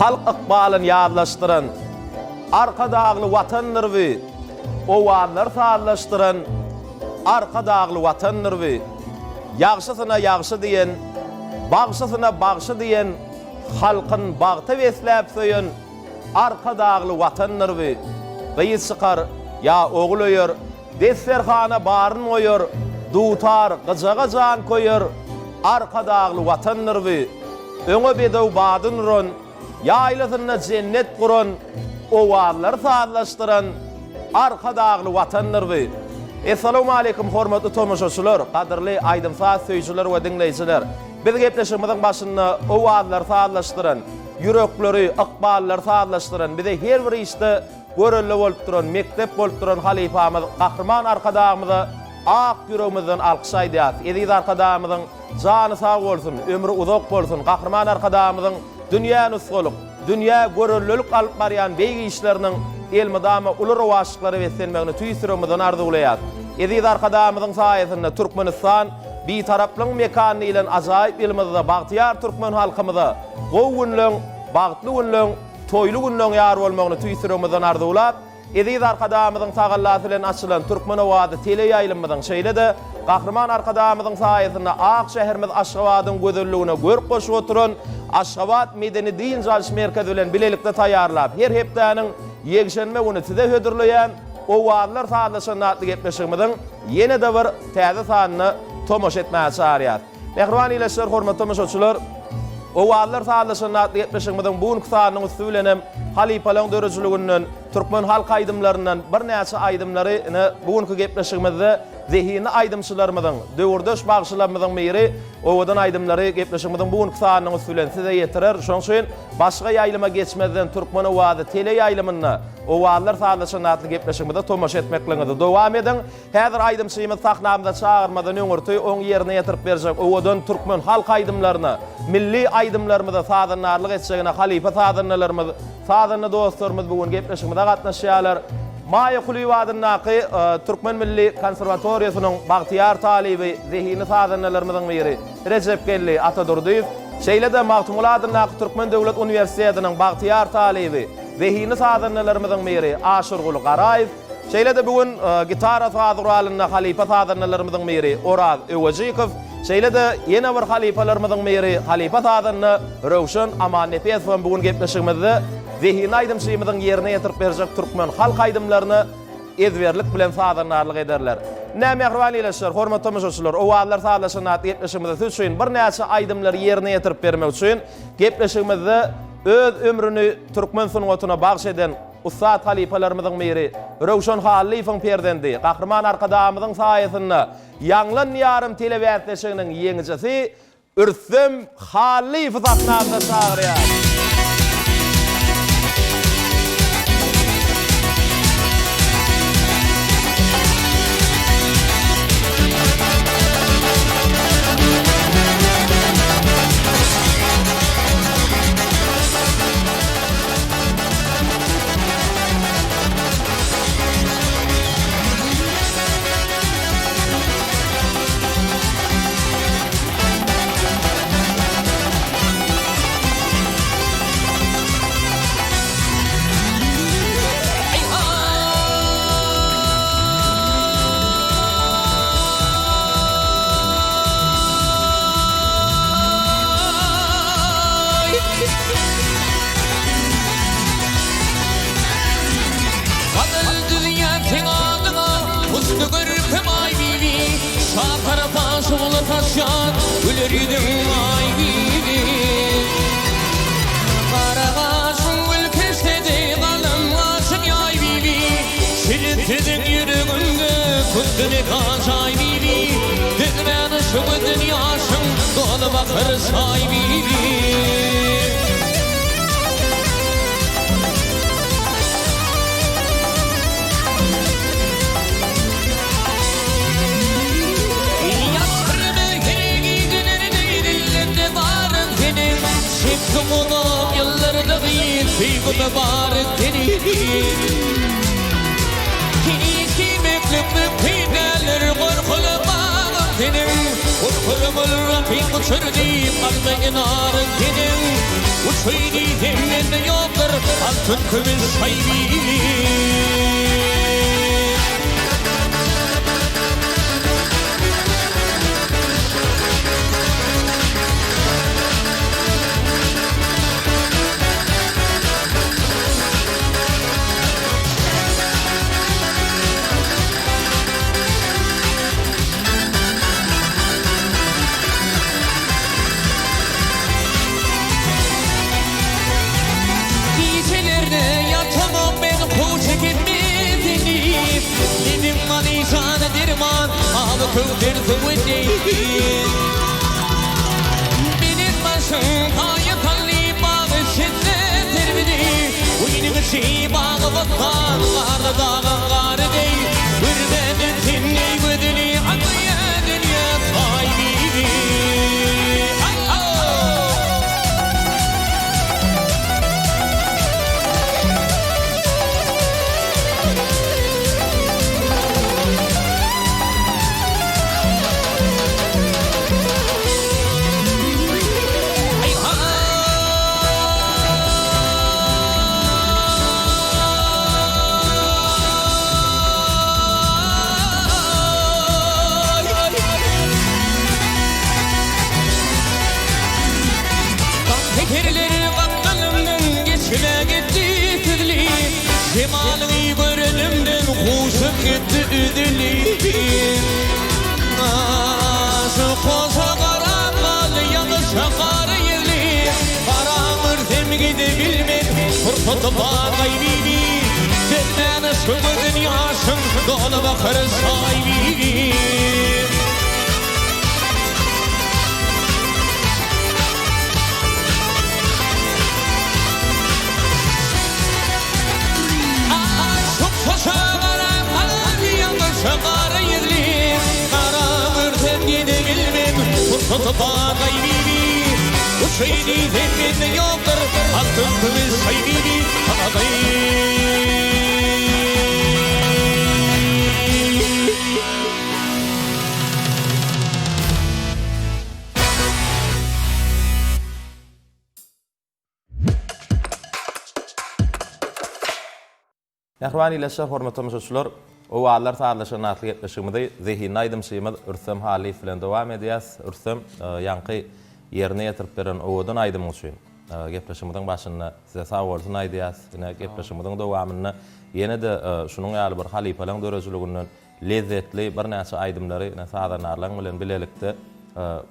halk ıqbalyn ýadlaşdyran, arka dağlı watanlarwy, owanlar sağlaşdyran, arka dağlı watanlarwy, ýagşysyna ýagşy diýen, bagşysyna bagşy diýen, halkyn bagta besläp söýen, arka dağlı watanlarwy, gyýyt çykar, ýa ogulaýar, desserhana baryn goýar, dutar, gyjaga jan koýar, arka dağlı watanlarwy, öňe bedew badyn ron, ýaýlasyna cennet guran, owanlar sağlaşdyran, arka dağlı watanlarwy. Assalamu alaykum hormatly tomoşaçylar, kadrly aýdym saat söýçüler we dinleýijiler. Biz gepleşigimiziň başynda owanlar sağlaşdyran, yürekleri, ykballar sağlaşdyran, bize her bir işte görelli bolup duran, mektep bolup duran halifamyz, gahrman arkadağymyzy ak yüregimizden alkyşaýdýar. Ediz arkadağymyzyň jany sag bolsun, ömrü uzak bolsun. Gahrman arkadağymyzyň dünýä nusgulyk, dünýä görellilik alyp barýan beýgi işleriniň elmydama uly rowaşlyklary beslenmegini tüýsüremizden arzuwlaýar. Ediz arkadağymyzyň saýasynda Türkmenistan bir taraplyň mekany ile ajaýyp elmizde bagtyar türkmen halkymyza gowunlyň, bagtly günlüň, toýly günlüň ýar bolmagyny tüýsüremizden arzuwlap, ediz arkadağymyzyň tagallasy bilen açylan Türkmen owady tele ýaýlymyzyň şeýle-de gahrman arkadağymyzyň saýasynda ak şäherimiz Aşgabatyň gözelligine gör goşup oturan Aşgabat Medeni Din Jalş merkezi bilen bilelikde taýýarlap, her hepdäniň ýegşenme güni size hödürleýän owanlar sağlaşan natly gepleşigimiziň ýene de bir täze sanyny tomoş etmäge çağırýar. Mehriban ýeler, hormatly tomoşaçylar, owanlar sağlaşan natly gepleşigimiziň bugünkü sanyny süýlenem halifalaryň döreçiliginden, türkmen halk aýdymlaryndan bir näçe aýdymlaryny bugünkü gepleşigimizde zehini aýdymçylarymyzyň, döwürdeş bagşylarymyzyň biri owadan aýdymlary gepleşigimiziň bugünkü sanyny süýlen size ýetirer. Şoň üçin başga ýaýlyma geçmeden türkmen owady tele ýaýlymyny owanlar sağlaşan natly gepleşigimizde tomoş etmekliňizi dowam edin. Häzir aýdymçymyz sahnamyza çağırmadan öňürtü oň ýerine ýetirip berjek owadan türkmen halk aýdymlaryny, milli aýdymlarymyza sadanarlyk etjegine halifa sadanlarymyz, sadanly dostlarymyz bugün gepleşigimizde gatnaşýarlar. Maýa Kulywadynyňky Türkmen Milli Konserwatoriýasynyň bagtyar talibi, zehini sadanlarymyzyň biri Recep Gelli Atadurdiýew, şeýle-de Magtumuladynyňky Türkmen Döwlet Uniwersitetiniň bagtyar talibi, zehini sadanlarymyzyň biri Aşurguly Garaýew, şeýle-de bugün gitara sadyralyny halifa sadanlarymyzyň biri Oraz Ewejikow, şeýle-de ýene bir halifalarymyzyň biri halifa sadanyny Rowşan Amannefesow bugün gepleşigimizde zehini aýdymçymyzyň ýerine ýetirip berjek türkmen halk aýdymlaryny ezberlik bilen sadanarlyk ederler. Näme mehriban ýeler, hormatly tomoşaçylar, owanlar sağlaşan natly gepleşigimizde söz üçin bir näçe aýdymlary ýerine ýetirip bermek üçin gepleşigimizde öz ömrüni türkmen sunugatyna bagş eden Ustad halifalarymyzyň biri Rowşan Halifoň perdendi. Gahrman arkadağymyzyň saýasynda ýanglan ýarym telewäsleşiginiň ýeňijisi Ürsüm Halifow sahnamyza çağırýar. Taşan gülerdim ay gibi Karagaşın gül keştedi kalım aşın yay bibi Şirittidik yüreğimde kuddini kaçay bibi Dizmen şu dünyaşın dolu bakır say bibi Kumulum yıllarda değil, sevgi mübarek seni Kini ki meklublu peyderler korkulu bağım senin Kırmızı rapin uçurdu kalbin ağrı dedim Uçuydu demlende yoktur altın kümüz sahibi Derman ağlı kövdir zıvıdeyim Benim başım hayıtalli bağı şiddet termini Uyunum şey bağı vatkan Karlı dağın karı değil Hürmenin tinni güdülü Anlıya dünya sahibi Cemalini görünümden kuşum gitti üdüleyim Şu koza karanlığı yanışa karı yerli Karanır dem gidebilmek fırsatı bağay bibi Senden ışkımı dünyasın dolu bakır sahibi Şakara yerli Karanırdan gidebilmem Fırsatı bağay bibi Bu şeydi zenginde yoktur Altın kılıç sahibi Nährbani leşer hormatly müşahiçler, o wagtlar taýdanlaşan atly ýetmişigimde zehinni aýdymşymy Ürsem Haly bilen dowam edýäs. Ürsem ýanky ýerine ýetirip beren owadan aýdym üçin gepleşigimiň başynda size sag bolsun aýdýas. Ine gepleşigimiň dowamyny ýene-de şunuň ýaly bir halifalaň döreçiliginden lezzetli bir näçe aýdymlary näçe bilen bilelikde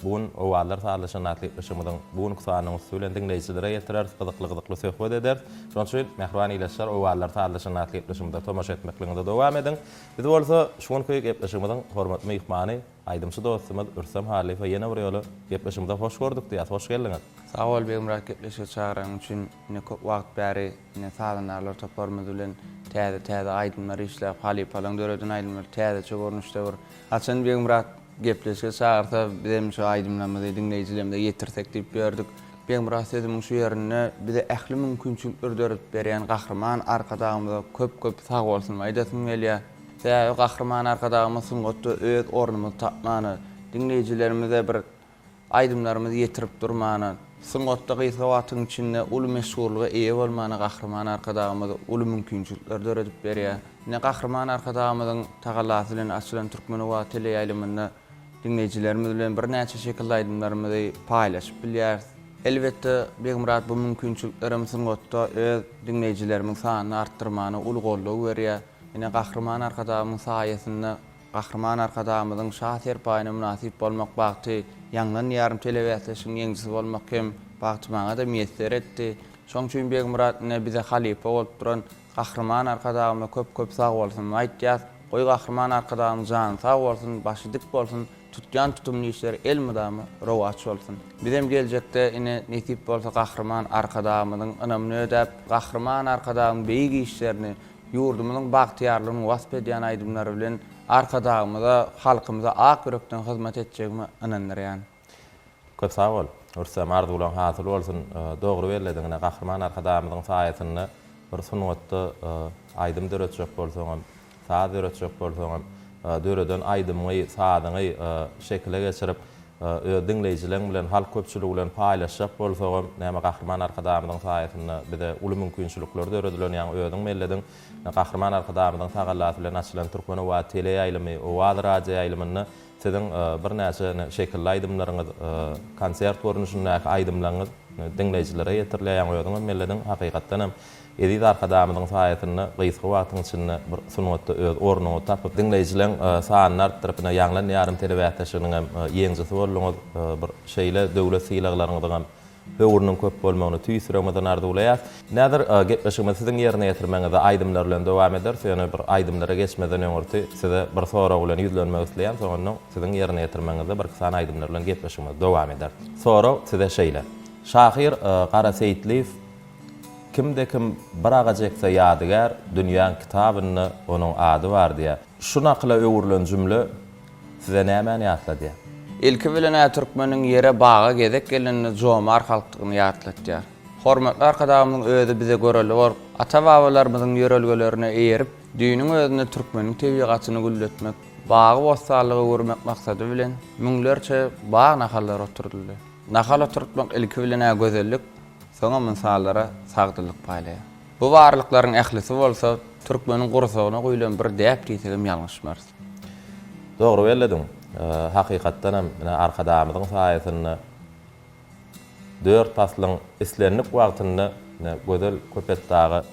bugün o wagtlar taýdanlaşan atly ýetmişigimiň bugün kusanyň usulen dinleýiçilere ýetirer, gyzykly söhbet eder. Şoň üçin Nährbani leşer o wagtlar taýdanlaşan atly ýetmişigimde tomaşa etmekliginde dowam edin. Biz bolsa şuňky gepleşigimiň hormatly mehmany aýdymçy dostumyz Ürsem Haly ýene bir ýoly gepleşigimde hoş gördük diýär. Hoş geldiňiz. Sag bol begimrak gepleşik çağıran üçin ne köp wagt bäri ne saýdanarlar toparmaz bilen täze aýdymlar işläp halipalan döredin aýdymlar täze çogornuşda bir açan begimrak gepleşik çağırsa bizim şu aýdymlarymyzy dinleýijilerimde ýetirsek diýip gördük. Begimrak dedim şu ýerine bize ähli mümkinçilikler dörüp beren gahrman arkadagymyza köp sag bolsun aýdasym gelýär. Täze gahrman arkadagymyz suňgatda öz ornumy tapmany dinleýijilerimize bir aýdymlarymyzy ýetirip durmany suňgatda gyzgawatyň içinde uly meşgullyga eýe bolmany gahrman arkadagymyza uly mümkinçilikler dörüp berýär. Ne gahrman arkadagymyzyň tagalasy bilen açylan türkmeni we teleýaýlymyny dinleýijilerimiz bilen bir näçe şekilde aýdymlarymyzy paýlaşyp bilýär. Elbetde Begimrat bu mümkinçiliklerim suňgatda öz dinleýijilerimiň sanyny artdyrmany uly gollug berýär. Ine gahrman arkadagymyň saýasynda gahrman arkadagymyzyň şahser paýyna münasip bolmak bagty ýangan ýarym telewizionyň ýeňçisi bolmak hem bagtymaňa da meýser etdi. Şoň üçin Begimrat ne bize halipa bolup duran gahrman arkadagymy köp sag bolsun aýtýas. Goý gahrman arkadagyň jany sag bolsun, başy dik bolsun. Tutgan tutumlu işler el mydamy rowaç bolsun. Bizem geljekde ine nesip bolsa gahrman arkadagymyň önümini ödäp gahrman arkadagyň beýigi işlerini ýurdumyň bagtyarlygyny wasp edýän aýdymlary bilen arkadagymyza halkymyza ak yürekden hyzmat etjegimi inanýaryn. Köp sag bol. Ürsem ardy bilen hasyl bolsun. Dogry berlediňine gahrman arkadagymyň saýasyny bir suňgatda aýdym döretjek bolsaň, saat döretjek bolsaň döreden aýdymy, saadyny şekile geçirip dinleyijileň bilen halk köpçüligi bilen paýlaşjak bolsagam näme Gahrman Arkadamyň saýatynda bize uly mümkinçilikler döredilen ýa özüň mellediň Gahrman Arkadamyň tagallaty bilen açylan Türkmen we tele ýaýlymy we radio ýaýlymyny sizin bir näçe şekilli aýdymlaryňyz konsert görnüşünde aýdymlaryňyz dinleyijilere ýetirleýän özüň mellediň hakykatdan hem Edid Arkadamyň saýatyny gysga wagtyň içinde bir sunwatda öz ornuny tapyp dinleyijileň saanlar tarapyna ýaňlan ýarym telewätaşynyň hem ýeňjisi bolýan bir şeýle döwlet syýlaglarynyň hem höwrüniň köp bolmagyny tüýsüremeden arzuwlaýar. Näder gepleşigimiz siziň ýerine ýetirmeňizde aýdymlar bilen dowam eder. Ýöne bir aýdymlara geçmeden öňürti size bir sorak bilen ýüzlenmek isleýän, soňra siziň ýerine ýetirmeňizde bir kısa aýdymlar bilen gepleşigimiz dowam eder. Sorak size şeýle. Şahir Qara Seýitliýew kimde kim bir agajekse ýadygar dünýäň kitabyny onuň ady bar diýär. Şunakla öwürlen jümle size näme ýatlady? İlki bilen Türkmeniň ýere baga gezek gelenini jomar halkyny ýatlatýar. Hormatly arkadaşymyň özü bize göreli bor. Ata-babalarymyzyň ýörelgelerini eýerip, düýnüň özüne Türkmeniň tebigatyny gülletmek, baga bostalygy görmek maksady bilen müňlerçe bag nahallar oturdy. Nahal oturtmak ilki bilen gözellik, soňa mysallara sagdylyk paýlaýar. Bu barlyklaryň ählisi bolsa, Türkmeniň gursagyna goýulan bir däp diýsegem ýalňyşmaz. Dogry belledim. Hakykatdan hem Arkadamyň saýatyny 4 paslyň islenip wagtynda gözel köpetdagy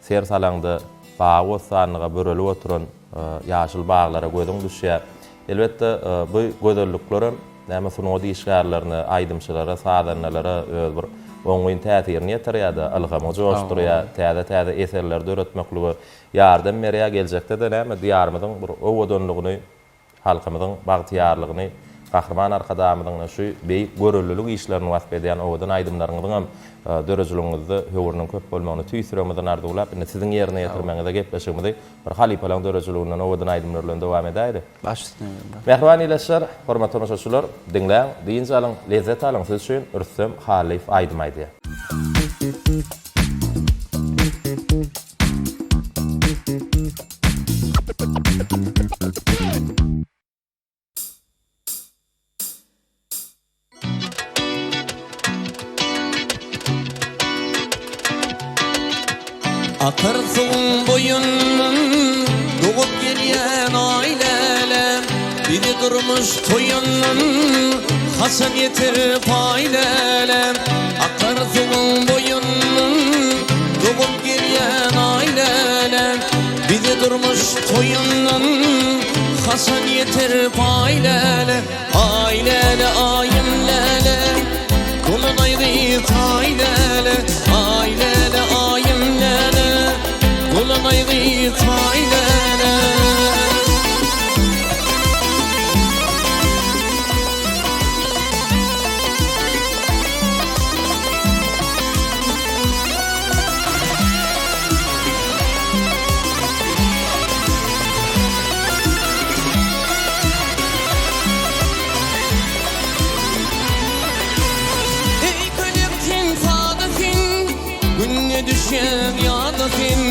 ser salangda bağa osanyga börelip oturan ýaşyl baglara gözüň düşýär. Elbetde bu gözellikler näme sunugy diýişgärlerini aýdymçylara, sadanlara öz bir oňuň täsirini ýetirýär, algamy joşdurýar, täze eserler döretmekligi ýardam berýär. Geljekde de näme diýarmyzyň bir owodonlygyny, halkymyzyň bagtyarlygyny, Gahrman Arkadamyň şu beýik görüllülük işlerini wasp edýän owadan aýdymlaryňyň hem dörejiligiňizde höwrüniň köp bolmagyny tüýsüremeden arzuwlap, siziň ýerine ýetirmeňizde gepleşigimizi bir halypalan dörejiliginden owadan aýdymlar bilen dowam edäýdi. Başystyň. Mehriban ýeler, hormatly tamaşaçylar, dinläň, diýinçe alyň, lezzet alyň siz üçin Rüstem Halif aýdym aýdýar. Akarsın boyunun doğup gelyen aileler, biri durmuş toyunun hasan yetirip aileler. Akarsın boyunun doğup gelyen aileler, biri durmuş toyunun hasan yetirip aileler. Aileler ayimlele kulun ayrı aileler, aileler ayimlele kulun ayrı aileler. Düşen yadafin,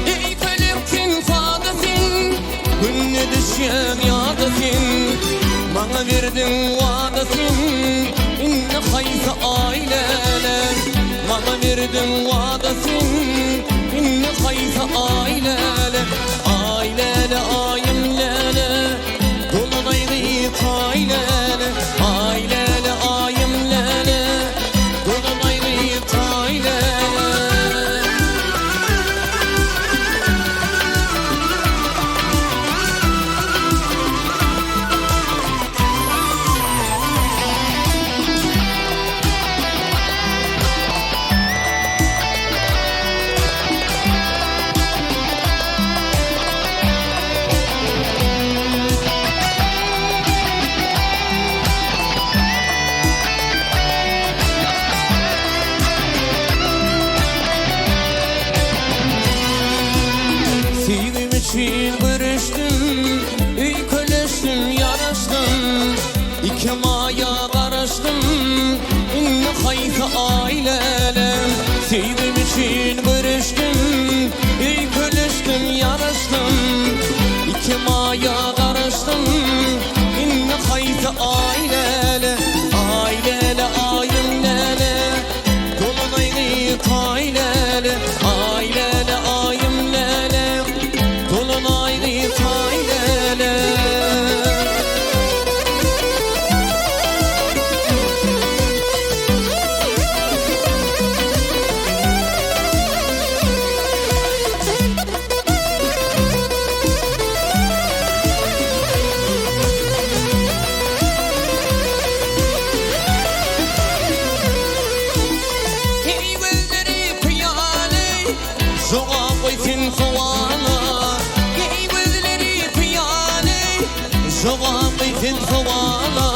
ey kaliptin fadafin, günne düşen yadafin, bana verdin vadafin, inne haysa aileler, bana verdin vadafin, inne haysa aileler, aileler ayimleler, dolunaylı aileler, aileler ayimleler, dolunaylı aileler. Soğa koysun soğanı Ney gözleri piyale Soğa koysun soğanı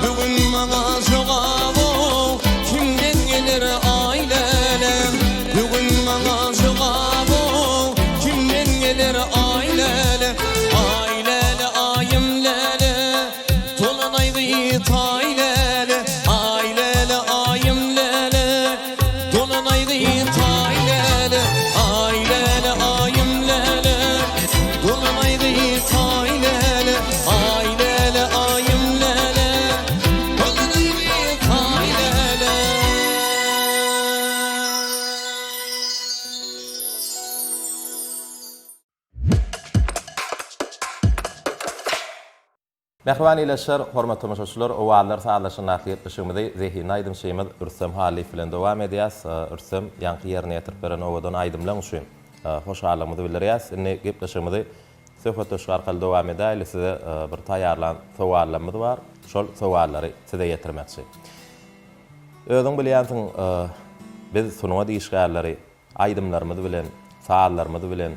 Bugün bana soğa bu Kimden gelir ailele Bugün bana soğa bu Kimden gelir ailele Ailele ayımlele Dolanaydı taylele Ailele ayımlele Dolanaydı taylele Ailele ayımlele Dolanaydı taylele Ailele ayımlele Dolanaydı taylele Mehriban ileşer, hormat tamaşaçylar, owalar sağlaşyny ýetmişigimde Zehin Aýdym şeýmez Ürsem Halif bilen dowam edýäs. Ürsem ýanky ýerine ýetirip beren owadan aýdymlaň üçin hoşallygymyzy bildirýäs. Indi gepleşigimizi söhbet arkaly dowam edäýli. Size bir taýýarlan sowallarymyz bar. Şol sowallary size ýetirmekçi. Özüň bilýänsiň, biz sunuwa diýişgärleri aýdymlarymyz bilen, saallarymyz bilen,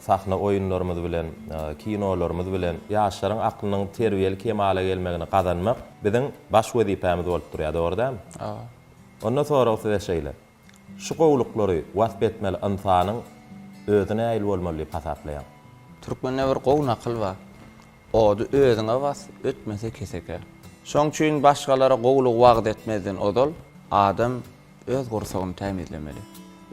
sahna oyunlarymyz bilen, kinolarymyz bilen ýaşlaryň aklynyň terbiýeli kemale gelmegini gazanmak biziň baş wezipämiz bolup durýar, dogry däl? Ondan sonra size şeýle. Şu gowluklary wasp etmeli insanyň özüne aýyl bolmaly pasaplaýan. Türkmende bir gowy nakıl bar. Odu özüňe was, ötmese keseke. Şoň üçin başgalara gowluk wagt etmeden odol, adam öz gursagyny tämizlemeli.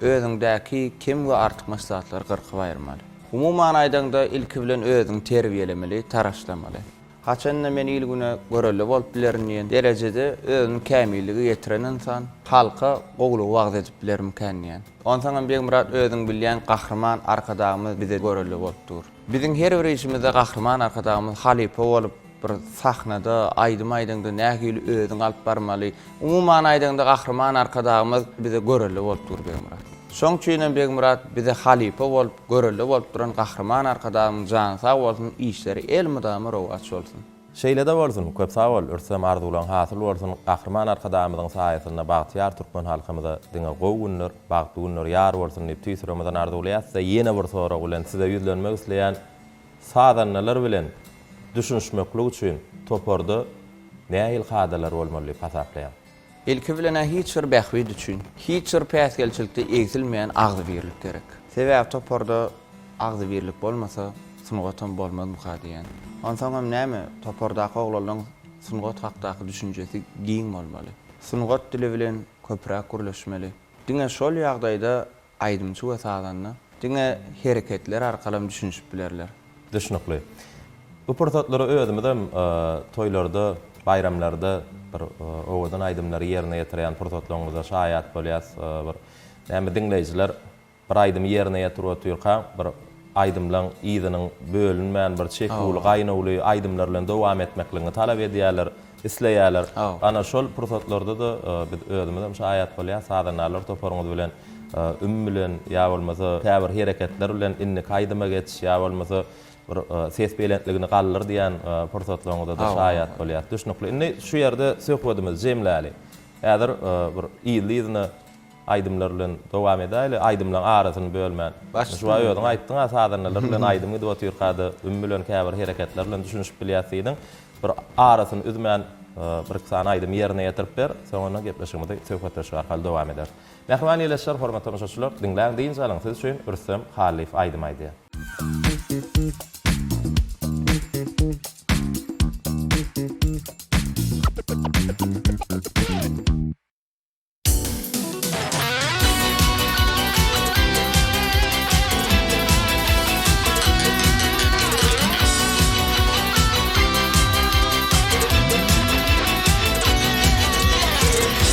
Özüňdäki kim we artyk maslahatlary gyrkyp aýyrmaly. Umuman aýdanda ilki bilen özüň terbiýelemeli, taraşlamaly. Haçanda men il güne göreli bolup bilerniň derejede özüň kämilligi ýetiren insan halka gowluk wagt edip bilerim känýän. Onsaňam Begmurat özüň bilýän gahrman arkadagymyz bize göreli bolupdyr. Biziň her bir işimizde gahrman arkadagymyz halipa bolup bir sahnada aýdym-aýdymda nähili özüň alyp barmaly. Umuman aýdymda gahrman arkadagymyz bize göreli bolupdyr Begmurat. Şoň üçin Begmurat bize halipa bolup göreli bolup duran gahrman arkadagymyz jan sag bolsun, işleri el mudamy rowat bolsun. Şeýle-de bolsun, köp sag bol, Ürsem arzulan hasyl bolsun. Gahrman arkadagymyzyň saýasynda Bagtyar Türkmen halkymyza diňe gowy günler, bagty günler ýar bolsun diýip tüýsüremeden arzulaýatsa, ýene bir sorak bilen size ýüzlenmek isleýän sadanlar bilen düşünşmeklik üçin toporda nähil hadalar bolmaly pasaplaýan. Ilki bilen hiç bir bähwi düşün. Hiç bir päsgelçilikde egzilmeýän agzy birlik gerek. Sebäp toporda agzy birlik bolmasa, sunugatam bolmaz muhadiýän. Onsaňam näme? Topordaky oglalaryň sunugat hakdaky düşünjesi giň bolmaly. Sunugat dili bilen köpräk gürleşmeli. Diňe şol ýagdaýda aýdymçy we sadanny diňe hereketler arkaly düşünüp bilerler. Düşünükli. Bu portatlary özümizem toýlarda, bayramlarda bir owadan aýdymlary ýerine ýetirýän portatlaryňyza şaýat bolýas. Bir näme dinleýijiler bir aýdym ýerine ýetirip oturýar, bir aýdymlaň ýygynyň bölünmän bir çekuli gaýnawly aýdymlar bilen dowam etmekligini talap edýärler, isleýärler. Ana şol portatlarda da biz özümizem şaýat bolýas, sadanlar toporumyz bilen bilen ýa bolmasa täbir hereketler bilen inni kaýdyma geçiş ýa bolmasa bir ses belentligini gallar diýen portatlaryňda da şaýat bolýar. Düşünükli. Indi şu ýerde söhbetimiz jemläli. Äger bir ýylyny aýdymlar bilen dowam edäli, aýdymlaryň arasyny bölmän. Şu ýerden aýtdyň, sadanlar bilen aýdymy diýip oturýardy, bilen käbir hereketler bilen düşünüp bilýärsiň. Bir arasyny üzmän bir kısa aýdym ýerine ýetirip ber, soňra gepleşigimizde söhbetler arkaly dowam eder. Mehriban ýeleşler, hormatly tamaşaçylar, dinläň diýin salyň siz üçin Ürsem Halif aýdym aýdýar.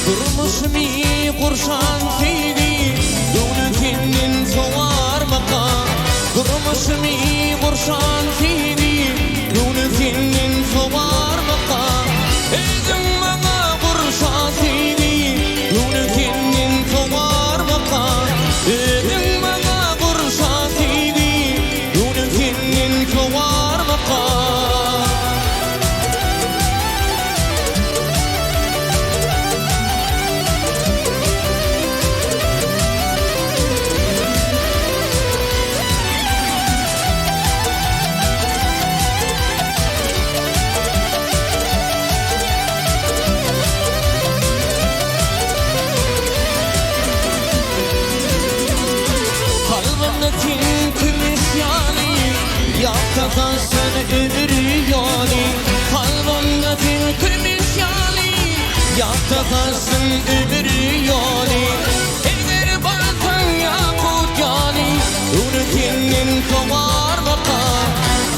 Durmuşmy gurşan seni Döwnükinden sowarmaka Durmuşmy gurşan seni Döwnükinden sowarmaka Özüň maňa gurşan seni Döwnükinden sowarmaka Özüň maňa gurşan seni Döwnükinden sowarmaka kalsın ömrü yani kalbimde tülkülmüş yani yakta kalsın ömrü yani eğer baksan yakut yani onu kendin kovar bakar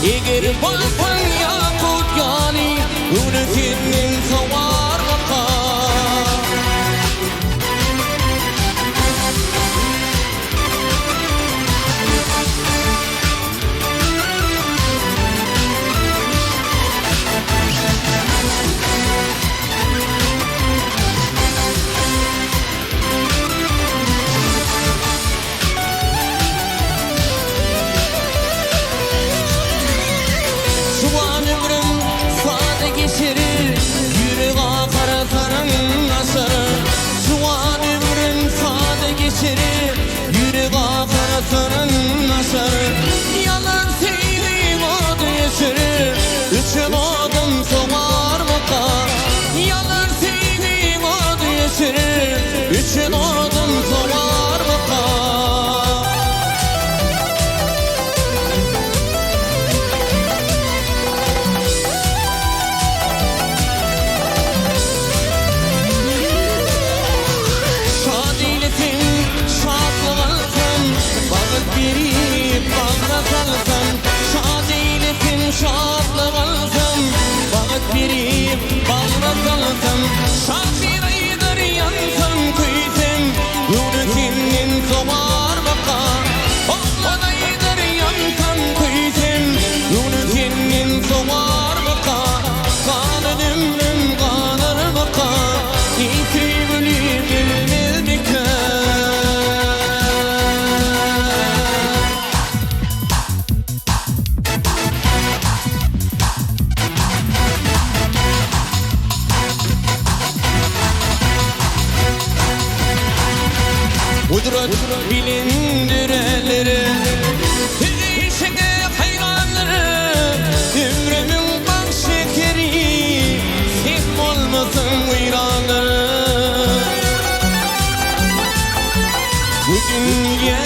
eğer baksan yakut yani onu kendin kovar bakar yalan sevdiğim adı yaşarır üçün adım soğar bakar yalan sevdiğim adı yaşarır üçün adım soğar bakar şadiletin şadlıvalsın bağıt biri bağlasalsın şad eylesin şadlıvalsın bağıt biri bağlasalsın şafiraydır yansın kuysun yolu senin soğar bakar oğlanaydır yansın kuysun yolu senin soğar bakar kanın ömrüm kanır bakar neyse gülü bilmez miktar Kudret bilindireleri Tüzüşüne hayranları Ömrümün bak şekeri Sen olmasın uyranları Bu dünya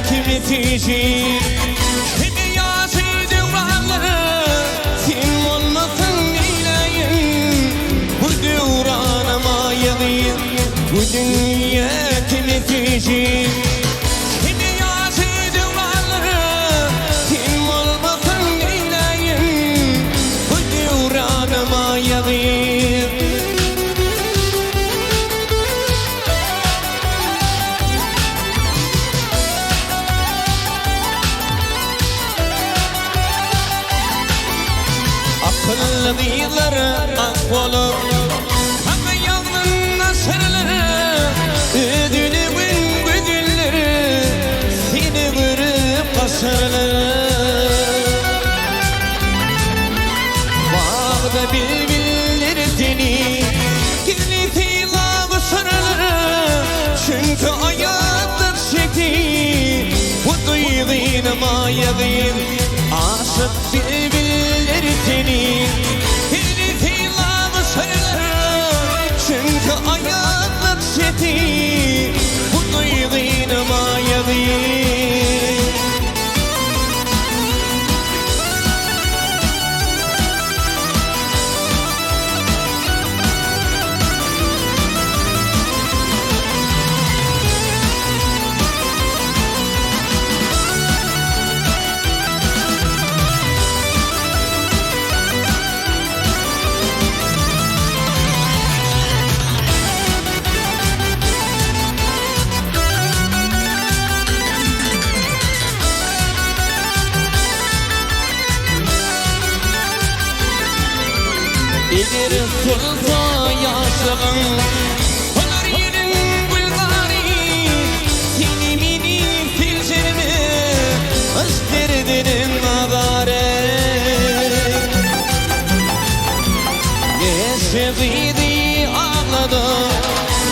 kimi tecir Kimi yaşı devranları Sen olmasın eyleyin Bu devranıma yayın Bu dünya kimi tecir Kimi yaşı devranları Kim olmasın eyleyin Bu devranıma yayın Akıllı değilleri ak olur Ama yalnın nasırları Ödülü güdülleri Seni vırıp kasırları Bağda bilbilleri seni Gizli lafı sarıları Çünkü hayattır şekli Bu duyduğunu mayadayım Aşık bilbilleri seni Gizli lafı sarıları Çünkü hayattır şekli Bu duyduğunu mayadayım Eğer solsa yaşlığın Olar yerin gülgari Seni mini filçerimi Öşterdirin ağare Yaşadıydı ağladı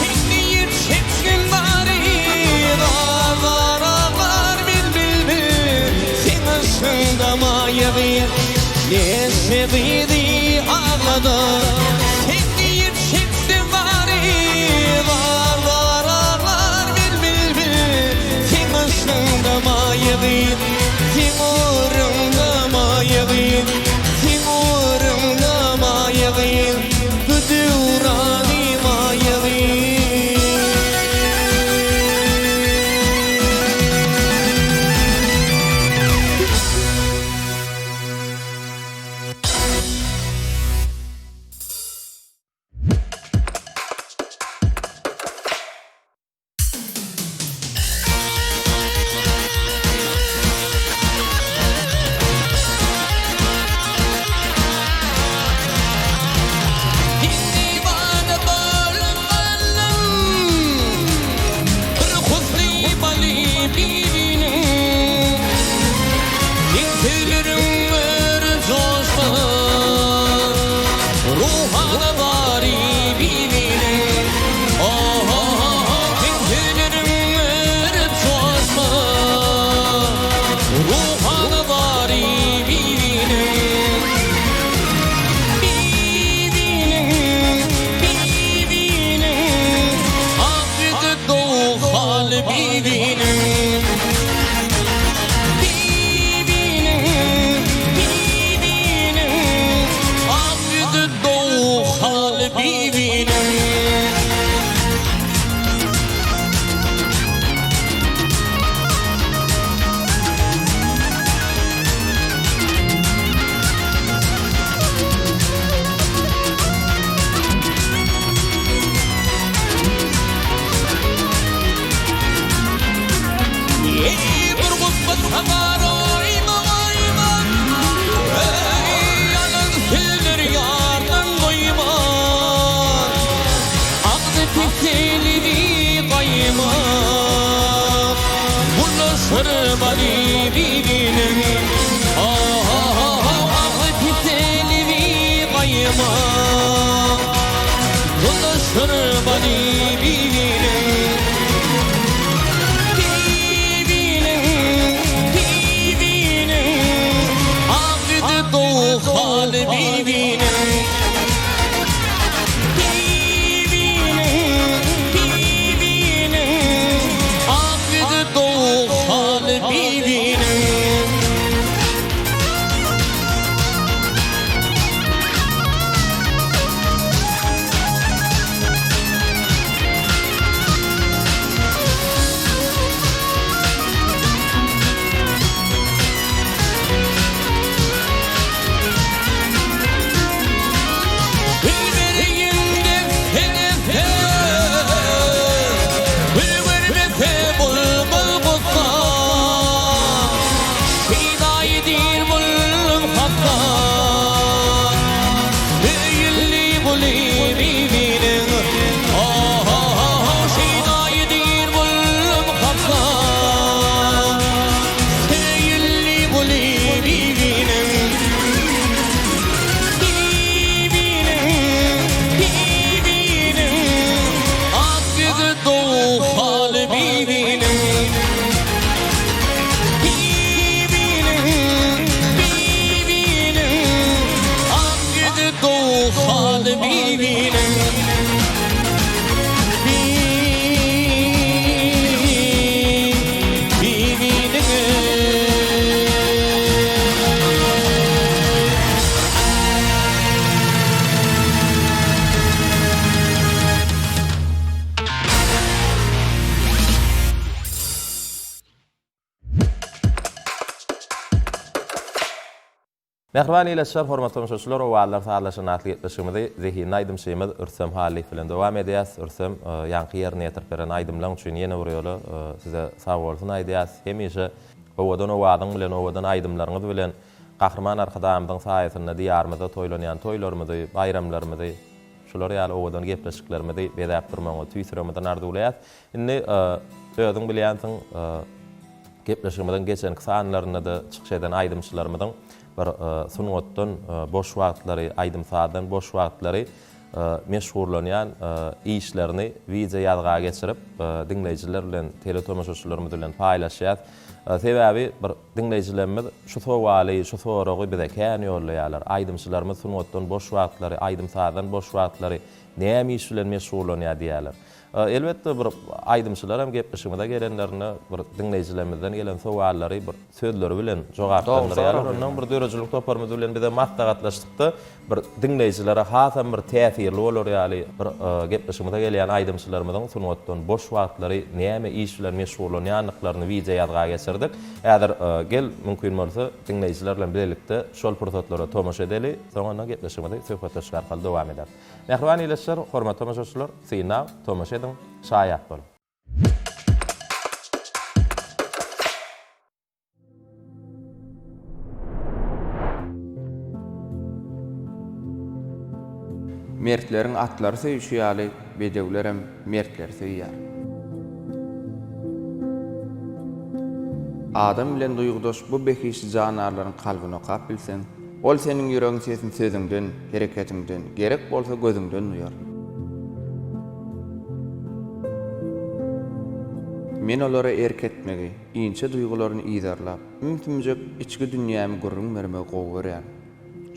Kendi yetişkin bari Ağlar ağlar bil Sen aşkında mayavi Yaşadıydı ağladı Kendi yetişkin bari Ağlar ağlar bil Sen aşkında mayavi Sen uğrunda mayavi bir gutbat hamar oyma oyma yalan söyler yardan koyma Ağzı pisliğini koyma Bulaşır bari birinin Ağzı pisliğini koyma Bulaşır bari birinin Doğal bibinin Aklı doğal bibinin Mehrbani iletişler, hormatly müşahiçler, o wagtlar saatlaşan atly etmişimizde zehirli aydym şeyimiz Ürsem Halik bilen dowam edýäs. Ürsem ýanky ýerine ýetirip beren aydymlaň üçin ýene bir ýoly size sag bolsun aýdýas. Hemişe owadan owadyň bilen owadan aydymlaryňyz bilen gahrman arkadaşymyzyň saýasynda diýarymyzda toýlanýan toýlarymyzy, bayramlarymyzy, şular ýaly owadan gepleşiklerimizi bedäp durmagy tüýsüremden arzuwlaýas. Indi özüň bilýänsiň gepleşigimizden geçen kısa anlarynda da çykyş eden aydymçylarymyzyň bir sungatdan boş wagtlary, aydym saadan boş wagtlary meşgullanýan işlerini wize ýazga geçirip dinleýijiler bilen teletomaşaçylarymyz bilen paýlaşýar. Sebäbi bir dinleýijilerimiz şu sowaly, şu soragy bize kän ýollaýarlar. Aydymçylarymyz sungatdan boş wagtlary, aydym saadan boş wagtlary näme iş bilen meşgullanýar diýerler. Elbetde bir aydymçylar hem gepleşigimizde gelenlerini bir dinleýijilerimizden gelen sowallary bir sözleri bilen jogaplandyrýarlar. Ondan bir dörejilik toparmyz bilen bize maslahatlaşdykda bir dinleýijilere hasam bir täsirli bolar ýaly bir gepleşigimizde gelen aydymçylarymyzyň sungatdan boş wagtlary näme iş bilen meşgullanýanlyklaryny wize ýazga geçirdik. Äger gel mümkin bolsa dinleýijiler bilen birlikde şol pursatlara tomaşa edeli, soňra gepleşigimizde söhbetleşýär hal dowam eder. Mehrbani iletişler, hormatly tomaşaçylar, syna tomaşa edin, şaýat bolun. Mertleriň atlary söýüşýärli, bedewlerem mertler söýýär. Adam bilen duýgudaş bu bekişi janarlaryň kalbyny okap bilsen, ol seniň ýüregiň sesini sözüňden, hereketiňden, gerek bolsa gözüňden duýar. Men olara erketmegi, inçe duýgularyny ýydarlap, ümtümjek içki dünýämi gurrun bermegi gowy berýär.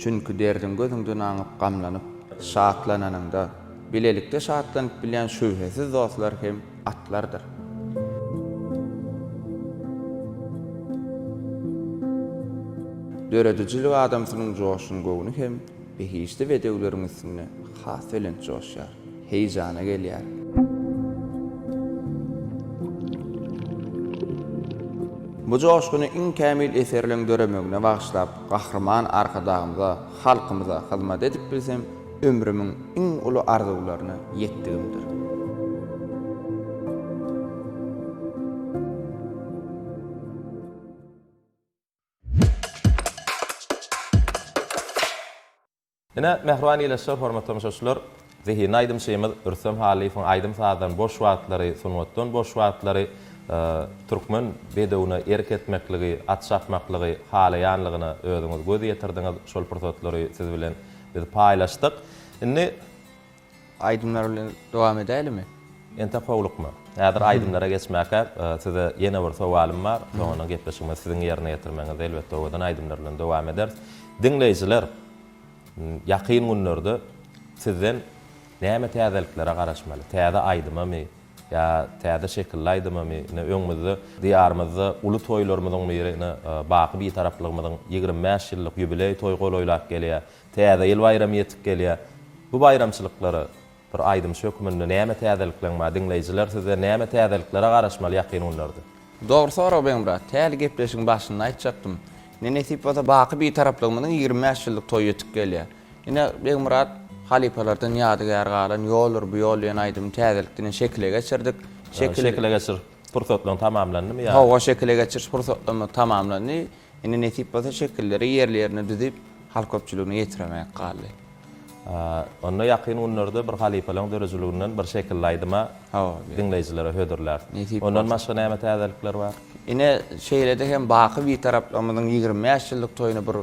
Çünki derdiň gözüňden aňyp gamlanyp, şatlananynda, bilelikde şatlanyp bilen şübhesiz dostlar hem atlardyr. Döredicilik adamsynyň joşuny gowuny hem behişde bedewleriň üstüne has bilen joşýar, heýjana gelýär. Bu joşguny iň kämil eserlendiremegine bagşlap, gahrman arkadaşymyza, halkymyza hyzmat edip bilsem, ömrümiň iň uly arzuwlaryna ýetdigimdir. Ine mehruan ileşler, hormatly müşaşlar, zihni aydym şeýimiz ürsem halifen aydym sadan boş wagtlary sunwatdan boş wagtlary türkmen bedewine erk etmekligi, atşapmaklygy, halayanlygyny özüňiz göz ýetirdiňiz. Şol pursatlary siz bilen biz paýlaşdyk. Indi Aydymlar bilen dowam edelim mi? ente howlukma. Häzir aydymlara geçmäke size ýene bir sowalim bar. Soňra gepleşigimiz siziň ýerine ýetirmeňiz elbetde odan aydymlar bilen dowam ederiz. Dinleýijiler, ýakyn günlerde sizden näme täzeliklere garaşmaly? Täze aydymamy ya täze şekilli aydymamy? Öňümizde diýarymyzda uly toýlarymyzyň birine baky bir taraplygymyzyň 25 ýyllyk ýubiley toý golaýlap gelýär. Täze ýyl bayramy ýetip gelýär. Bu bayramçylyklary bir aydym sökümünde näme täzelikler bar? Dinleýijiler size näme täzeliklere garaşmaly ýakyn günlerde? Dogry sorag beň brat. Täze gepleşiň başynda aýtjakdym. Nesip bolsa baky bir taraplygymyň 25 ýyllyk toý ýetip gelýär. Ine beň brat halipalardan ýadygar galan ýollar bu ýol ýan aydym täzelikden şekile geçirdik. Şekile geçir. Pursatlaryň tamamlandymy ýa? Hawa şekile geçiriş pursatlaryň tamamlandy. Ine nesip bolsa şekilleri ýerlerini düzip halk köpçüligine ýetiremek galy. Onda ýakyn günlerde bir halipalaryň dörejiliginden bir şekilli aydyma dinleýijilere hödürler. Ondan başga näme täzelikler bar? Ine şeýlede hem baky bir taraplamyň 25 ýyllyk toýuny bir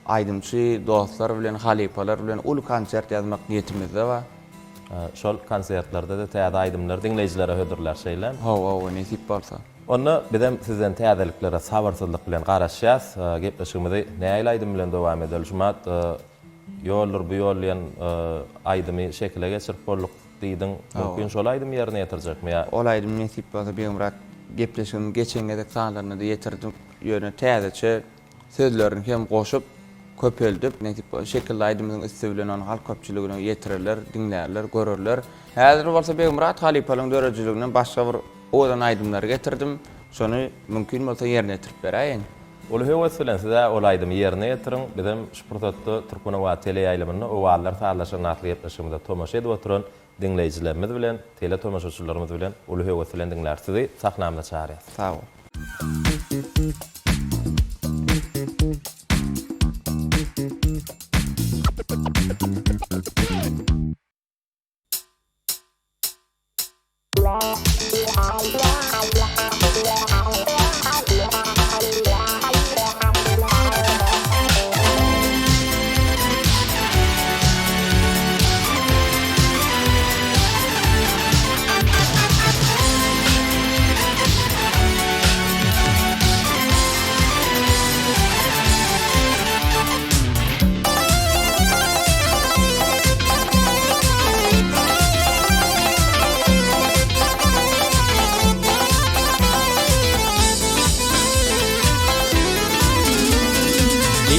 aydymçy dostlar bilen, halipalar bilen uly konsert ýazmak niýetimizde bar. Şol konsertlerde de täze aydymlar dinleýijilere hödürler şeýlen. Hawa nesip bolsa. Onda bizem sizden täzeliklere sabırsyzlyk bilen garaşýas. Gepleşigimizi näme aydym bilen dowam edelim. Şumat ýollar bu ýol ýan aydymy şekile geçirip bolduk diýdiň. Mümkin şol aydym ýerine ýetirjekmi ýa? Ol aydym nesip bolsa beň brat gepleşigim geçengede sanlaryny da ýetirdim. Ýöne täzeçe sözlerini hem goşup köpeldip nesip şekilli aydymyň üstü bilen onu halk köpçüligine ýetirirler, dinlerler, görürler. Häzir bolsa beň brat halipalyň dörejiliginden başga bir odan aydymlar getirdim. Şonu mümkin bolsa ýerine ýetirip beräýin. Ol höwes bilen size ol aydym ýerine ýetiriň. Bizim şu pursatda Türkmen we tele ýaýlymyny owallar taýlaşyň atly ýetişimde tomaşa edip oturan dinleýijilerimiz bilen, tele tomaşaçylarymyz bilen ol höwes bilen dinler. Sizi sahnamda çağırýar. Sag ol.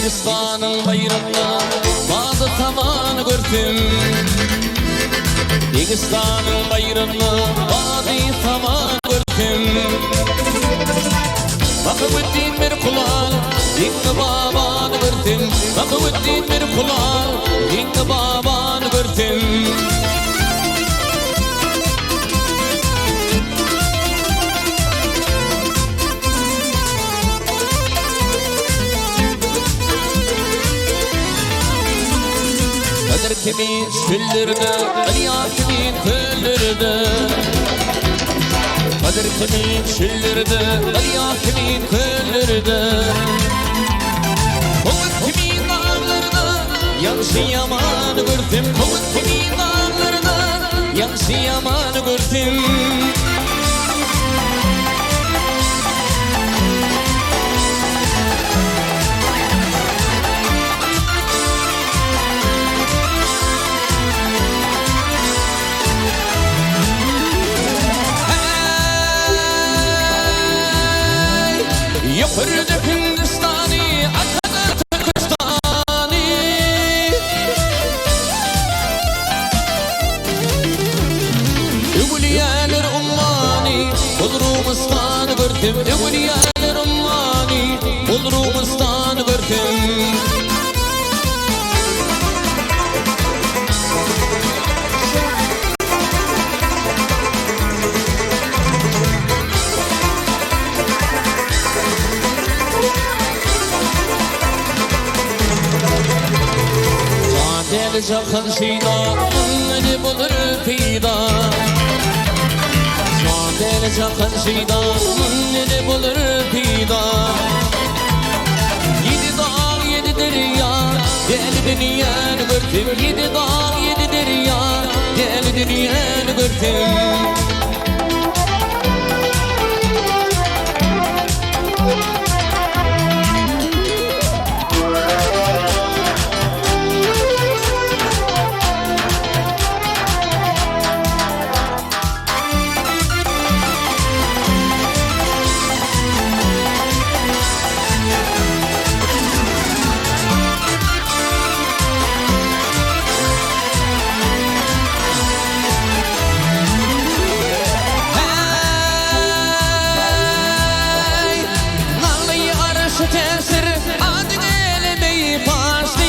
Dağıstanın bayrağına bazı tavanı gördüm. Dağıstanın bayrağına bazı tavanı gördüm. Bakıvüddin bir kulal, dinle babanı gördüm. Bakıvüddin bir kulal, dinle babanı gördüm. Kadir kimin şüllürde, aliyar kimin köllürde. Kadir kimin şüllürde, aliyar kimin köllürde. Kovut kimin dağlarında, yansı yamanı gördüm. Kovut kimin dağlarında, yansı yamanı gördüm. Yukarıda Hindistani, atada Türkistani. Ugulyalar ummani, Bodrumistan gördüm. Ugulyalar ummani, Bodrumistan gördüm. Madel çakal şeyda ne bulur peyda Madel çakal şeyda ne bulur peyda Yedi dağ yedi derya Gel dünyanı gördüm Yedi dağ yedi derya Gel dünyanı gördüm Tesir adın elemeyi başlı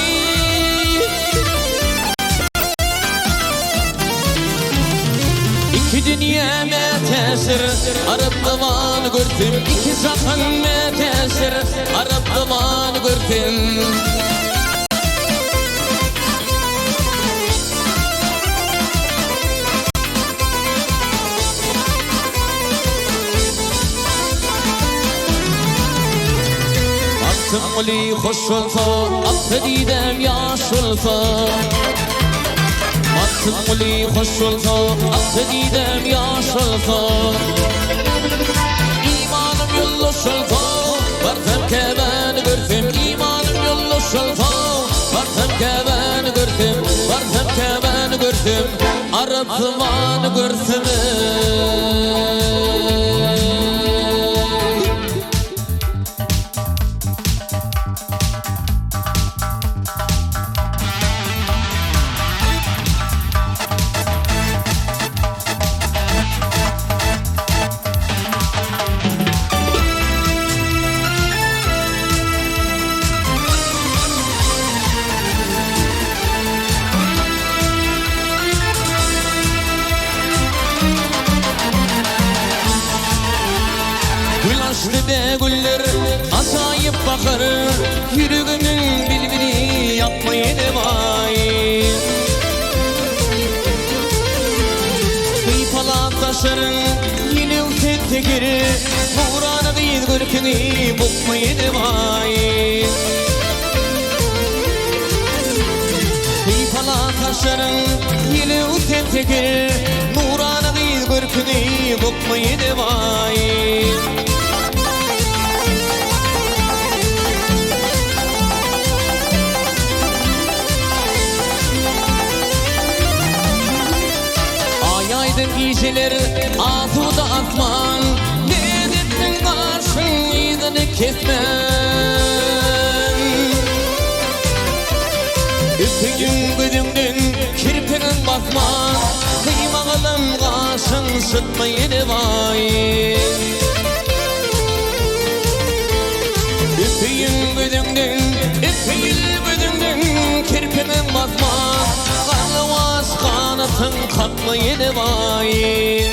İki dünya metesir Arap davanı gördüm İki zaten metesir Arap davanı gördüm Tımli hoş olsa affedidem yaş olsa Tımli hoş olsa affedidem yaş olsa İmanım yolloş olsa Vartem keven gördüm İmanım yolloş olsa Vartem keven gördüm Vartem keven gördüm Arap zamanı gördüm Açtı güller asayıp bakar Yürüğümün bilbili yapmayı devay Kıypala taşların yine utet tekeri Uğrana değil gırkını bukmayı devay Kıypala taşların yine utet tekeri Uğrana değil gırkını bukmayı devay Geceler afuda atman Ne dedin karşın iyidini kesmen Üpücün güdümdün kirpinin bakman Kıymağılın karşın sıtmayı devay Üpücün güdümdün kirpinin bakman Karlıvaz kanatın katmayı devay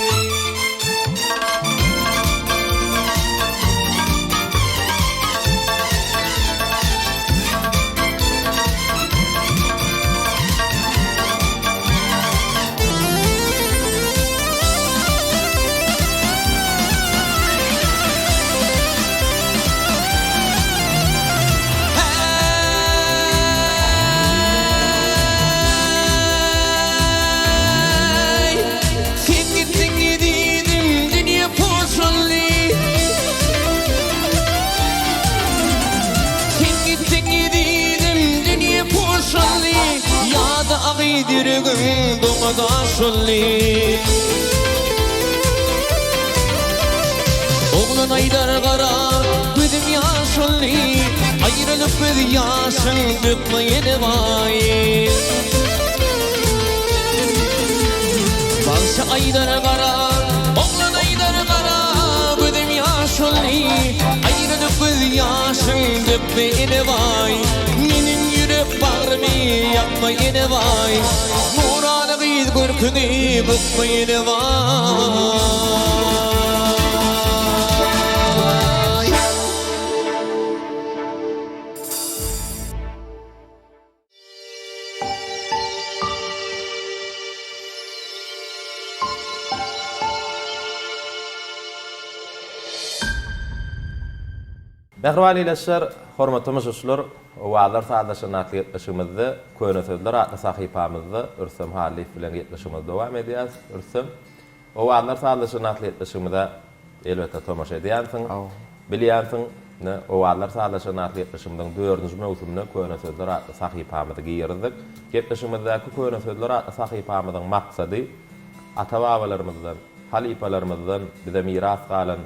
Dirgin dumada şolli Oğlun aydar kara gözüm yaşolli Ayrılıp bir yaşın dökmeyi devay Balsa aydar kara Oğlun aydar kara gözüm yaşolli Ayrılıp bir yaşın dökmeyi devay Minin yürek bağrımı yapmayı devay Muranı gıyız görkünü bıkmayı devay Mehriban ileşler, hormatly müşahitler, wagtlar saatlaşan atlyşymyzda, köne sözler atly sahypamyzda Ürsem Halif bilen ýetleşmemiz dowam edýär. Ürsem, o wagtlar saatlaşan atlyşymyzda elbetde tomaşa edýärsiň. Bilýärsiň, o wagtlar saatlaşan atlyşymyň 4-nji mewsumyna köne sözler atly sahypamyzda giyirdik. Ýetleşmemizde köne sözler atly sahypamyzyň maksady ata-babalarymyzdan, halipalarymyzdan bize miras galan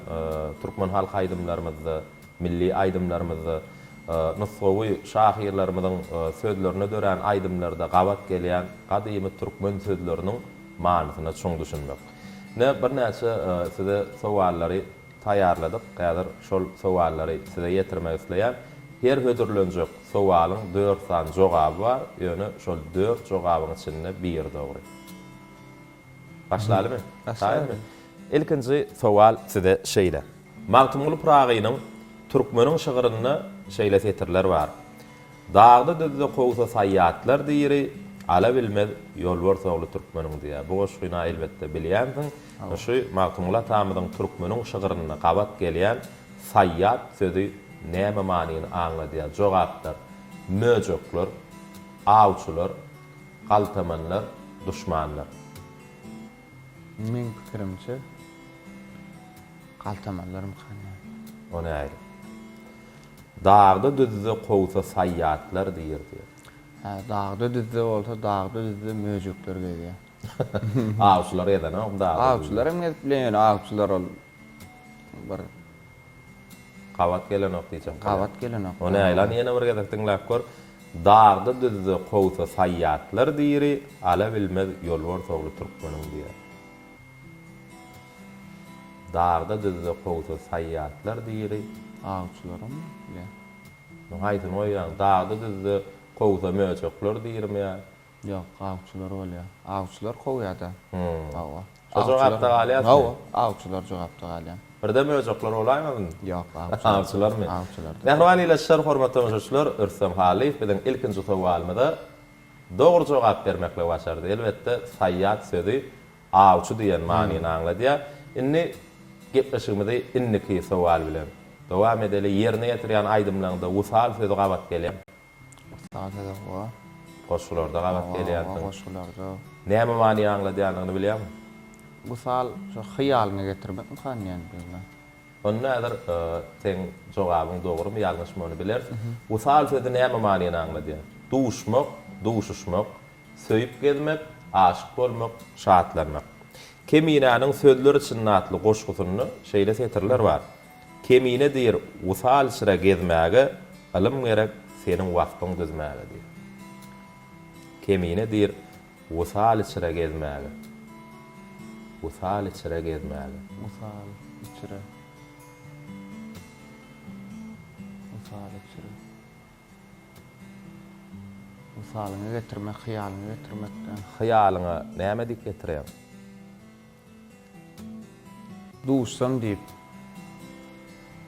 türkmen halk aýdymlarymyzda, milli aýdymlarymyzda, nusgawy şahyrlarymyzyň sözlerine dören aýdymlarda gabat gelýän gadymy türkmen sözleriniň manysyna çoň düşünmek. Bir näçe size sowallary taýýarladyk. Häzir şol sowallary size ýetirmek isleýär. Her hödürlenjek sowalyň 4 san jogaby bar, ýöne şol 4 jogabyň içinde bir dogry. Başlaýarmy? Başlaýarmy? Ilkinji sowal size şeýle. Magtymly Pragynyň türkmeniň şygyryna şeýle setirler bar. Dağda düzde gowsa saýýatlar diýeri, ala bilmez ýolbars ogly türkmeniň diýär. Bu goşgyna elbetde bilýänsiň. Şu Magtymly tamydyň türkmeniň şygyryna gabat gelýän saýýat sözi näme manyny aňladýar? Jogaplar, möjekler, awçylar, galtamanlar, duşmanlar. Men pikirimçe galtamanlarym kanýa. Ony aýry. Dağda düzde gowsa saýýatlar diýer. Ha, dağda düzde bolsa dağda düzde möjekler gelýär. Awçylar ýa-da dağda. Awçylar hem gelip bilen awçylar ol bir gabat gelen okdyjak. gabat gelen ok. Ony aýlan ýene bir gezek diňläp gör. Dağda düzde gowsa saýýatlar diýeri, ala bilmez ýolbars ogly türkmeniň diýer. Dağda düzde gowsa saýýatlar diýeri, Awçylarym bilen. no haýdyn oýan dağda düzde gowsa möjekler diýermi ýa? Ýok, awçylar bolýar. Awçylar gowýada. Hawa. Jogapda galýar. Hawa, awçylar jogapda galýar. Birde möjekler olaýmyň? Ýok, Awçylarmy? awçylar. Mehriban ileşler, hormatly müşahitler, Ürsem Halif bilen ilkinji sowalymyda dogry jogap bermekle başardy. Elbetde saýýat sözi awçy diýen manyny aňladýar. Inni gepleşigimizde inniki sowal bilen dowam edeli ýerine ýetirýän aýdymlarynda wusal sözi gabat gelýär. Sağda wa. Goşgularda gabat gelýär. Goşgularda. Näme manyny aňladýarlygyny bilýärmi? Wusal şu hyýalyna getirmek kanýan bizne. Onda eğer sen jogabyň dogrymy ýalňyşmy onu bilersiň. Wusal sözi näme manyny aňladýar? Duşmak, duşuşmak, söýüp gezmek, aşyk bolmak, şatlanmak. Keminäniň sözleri için natly goşgusyny şeýle setirler bar. Kemine diýer, wusal sıra gezmäge ilm gerek, senin wagtyň düzmäge diýer. Kemine diýer, wusal sıra gezmäge. Wusal sıra gezmäge. Wusal içire. Wusal içire. Wusalyny getirmek, hyýalyny getirmekden. Hyýalyňa näme dik getirýär? Duşsam diýip.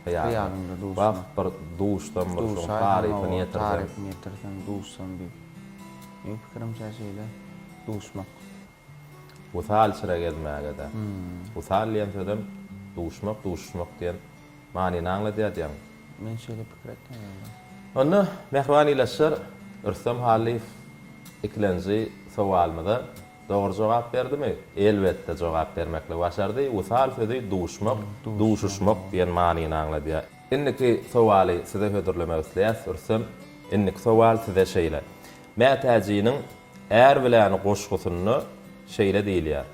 Hyýalyň. Hyýalyňda duşsam. Bak, bir duşdan bir taryfyny ýetirýär. Taryfyny ýetirsen duşsam diýip. Men pikirimçe şeýle duşmak. Wusal sıra gezmäge de. Wusal ýen sözdem duşmak, duşmak diýen manyny aňladýar diýen. Men şeýle pikir etdim. Onda mehriban ileşler, Ürsem Halif ikilenji sowalymyza dogry jogap berdimi? Elbetde jogap bermekle başardy. Wusal sözi duşmak, duşuşmak diýen manyny aňladýar. Indiki sowaly size hödürlemek isleýär. Ürsem, indiki sowal size şeýle. Mätäjiniň är bilen goşgusyny şeýle diýilýär.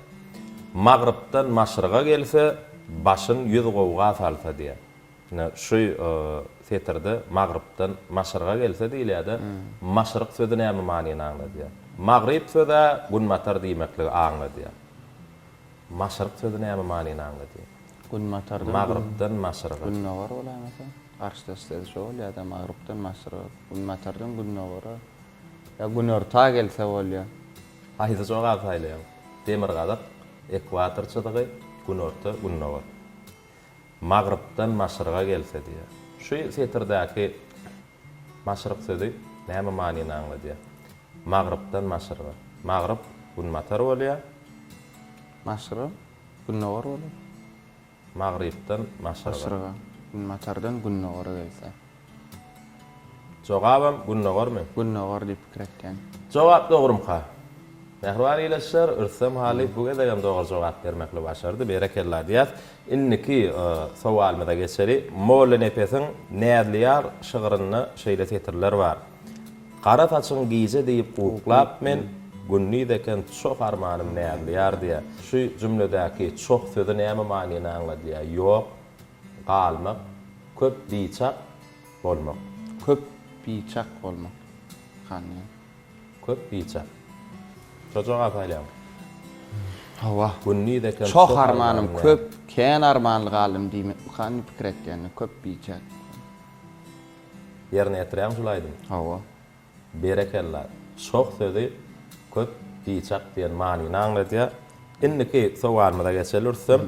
Magrypdan maşryga gelse, başyn 100 gowga salsa diýär. Şu setirde magrypdan maşryga gelse diýilýär. Maşryk sözi näme manyny aňladýar? Magryp sözi günmatar diýmekle aňladýar. Maşryk sözi näme manyny aňladýar? Günmatardan Magrypdan maşryga. günnawar bolamasa, arşdasda şol ýa-da magrypdan maşryk, günmatardan günnawara. Ya günorta gelse bolýar. Haýsy jogap saýlaýar? Demir gadak, ekwator çydygy, günorta, günnawar. Magrypdan maşryga gelse diýär. Şu setirdäki maşryk sözi näme manyny aňladýar? Magrypdan maşryga. Magryp günmatar bolýar. Maşryk günnawar bolýar. Magrypdan maşryga. Matardan Gunnogor gelse. Jogabam Gunnogormy? Gunnogor diýip pikir etken. Jogap dogurumka. Mehriban ileşler, ürsem hali bu gedegem doğru jogap bermekle başardı. Berekella diýär. Inniki sowalmada geçeri. Molle nepesiň nädliýar şygyryny şeýle tetirler bar. Qara taçyň giýje diýip uklap men günni deken çok armanım nädliýar diýär. Şu jümledäki çok sözi näme manyny anladýar? Ýok, galmak, köp diýçak bolmak. Köp biçak bolmak. Hany. Köp diýçak. Çocuğa paýlam. Hawa. Günni deken Çok armanım köp, kän armanly galym diýmek. Hany pikir etken köp biçak. Yerine ýetirýän şulaýdym. Hawa. Berekella. Çok sözi köp diýçak diýen manyny anladýar. Inniki sowalmada geçelursam,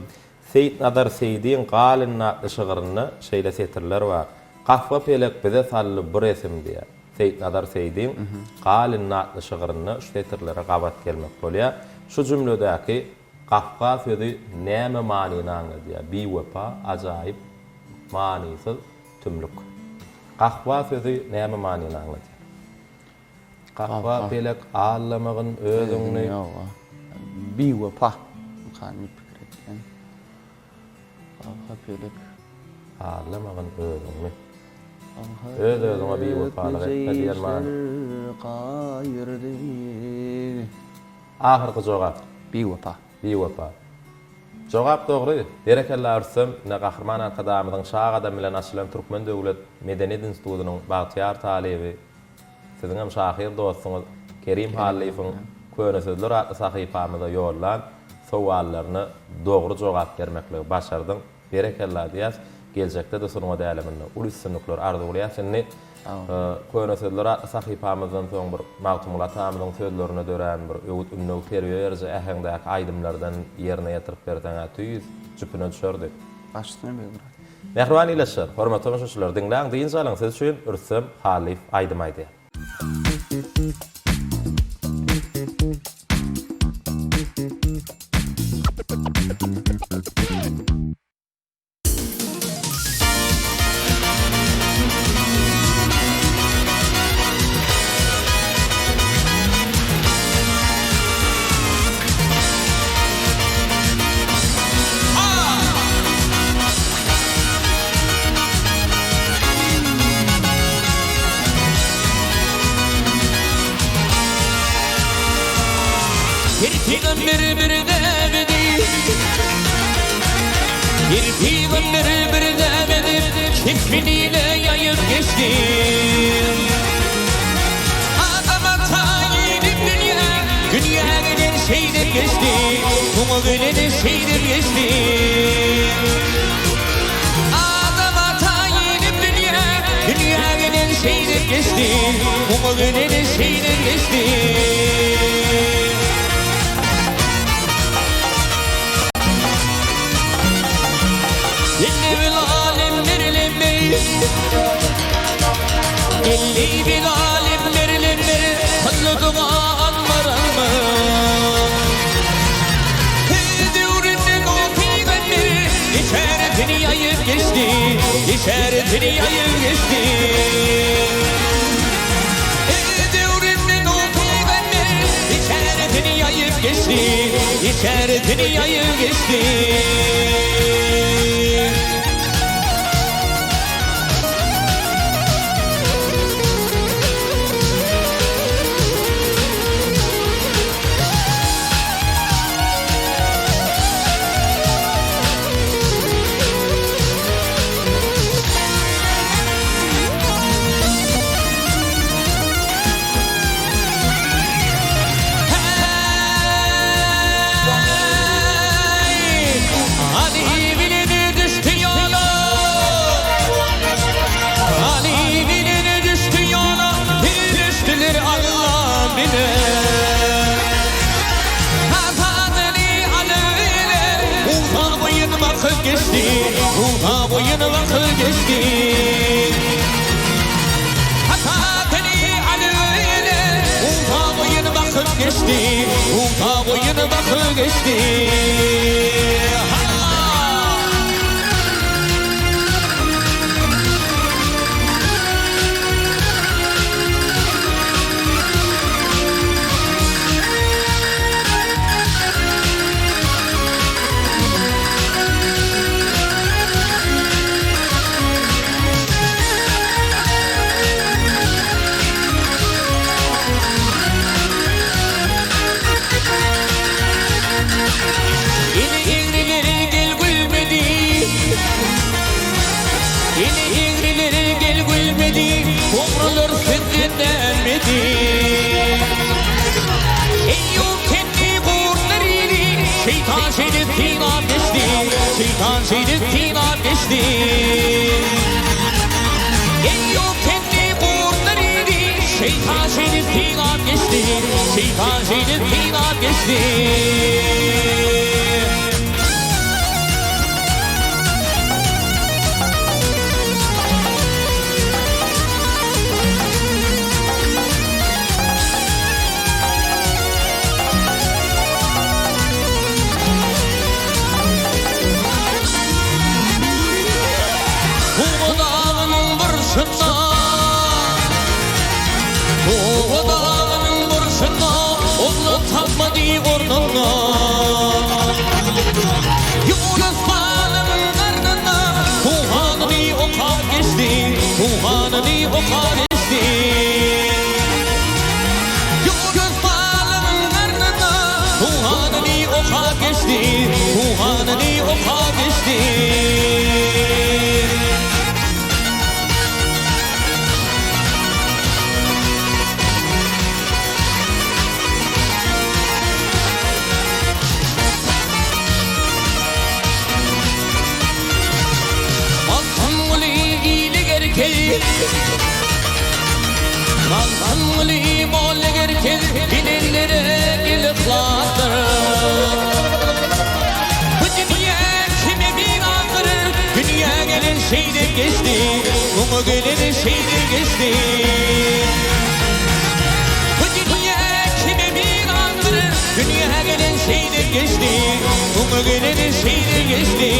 Seyit Nadar Seydin galyn natly şygyryny şeýle setirler bar. Gafwa pelek bize sally bir resim diýär. Seyit Nadar Seydin galyn natly şygyryny şu setirlere gabat gelmek bolýar. Şu jümledäki gafwa sözi näme manyny anladýar? Biwepa, ajaýyp, manysyz, tümlük. Gafwa sözi näme manyny anladýar? Gafwa pelek allamagyn özüňni biwepa. Hany pikir etken. Gafwa pelek allamagyn özüňni. Öz-özüňe biwepalyk etme diýen many. Ahyrky jogap. Biwepa. Biwepa. Jogap dogry. Berekella ürsem, ne Gahrman Akademynyň şaha adam bilen açylan Türkmen Döwlet Medeniýet Institutynyň Bagtyar talebi, siziň hem şahyr dostunuz Kerim Hallyfyň köne sözler atly sahypamyza ýollan sowallaryny dogry jogap bermekle başardyň. Berekella diýär. Gelecekde de sonuna däleminde ulussunluklar arzuwlaýar seni köne sözler atly sahypamyzdan soň bir magtumulatamyň sözlerini dören bir öwüt ümnöw terbiýerje ähengdäki aýdymlardan ýerine ýetirip berdiňä tüýüz jüpüne düşerdi. Başlyny beýler. Mehriban ileşler, hormatly müşahitler, diňläň diýin salyň siz üçin Ürsem Halif aýdym aýdy. Bir peygamber bir demedir, kefiniyle yayıp geçtim. Adama tayinim dünya gelen şeydir geçti, kuma gelen şeydir geçti. Adama tayinim dünya gelen şeydir geçti, kuma gelen şeydir geçti. Elli bin alimlerle sallıdıma anmaranma. Devrinden o peygamber işaretini yayıp geçti, işaretini yayıp geçti. Devrinden o peygamber işaretini yayıp geçti, işaretini yayıp geçti. Geçti, uha boyuna vakit geçti. Hakatini alevine, uha boyuna vakit geçti, uha boyuna vakit geçti. şerif tina geçti, şeytan şerif tina geçti. En yok kendi burunlarıydı, şeytan şerif tina geçti, şeytan şerif tina geçti. Bu dağının burşuna onu tapmadı burnuna. Yunus balının ardına Tuhan'ı oka geçti, Tuhan'ı oka geçti. Yunus balının ardına Tuhan'ı oka geçti, Tuhan'ı oka geçti. Kalkanlı bolle gerken bilenlere ilıklattır. Bu dünya kime bir andırır, dünya gelen şeyde geçti, Mumu gelen şeyde geçti. Bu dünya kime bir andırır, dünya gelen şeyde geçti, Mumu gelen şeyde geçti.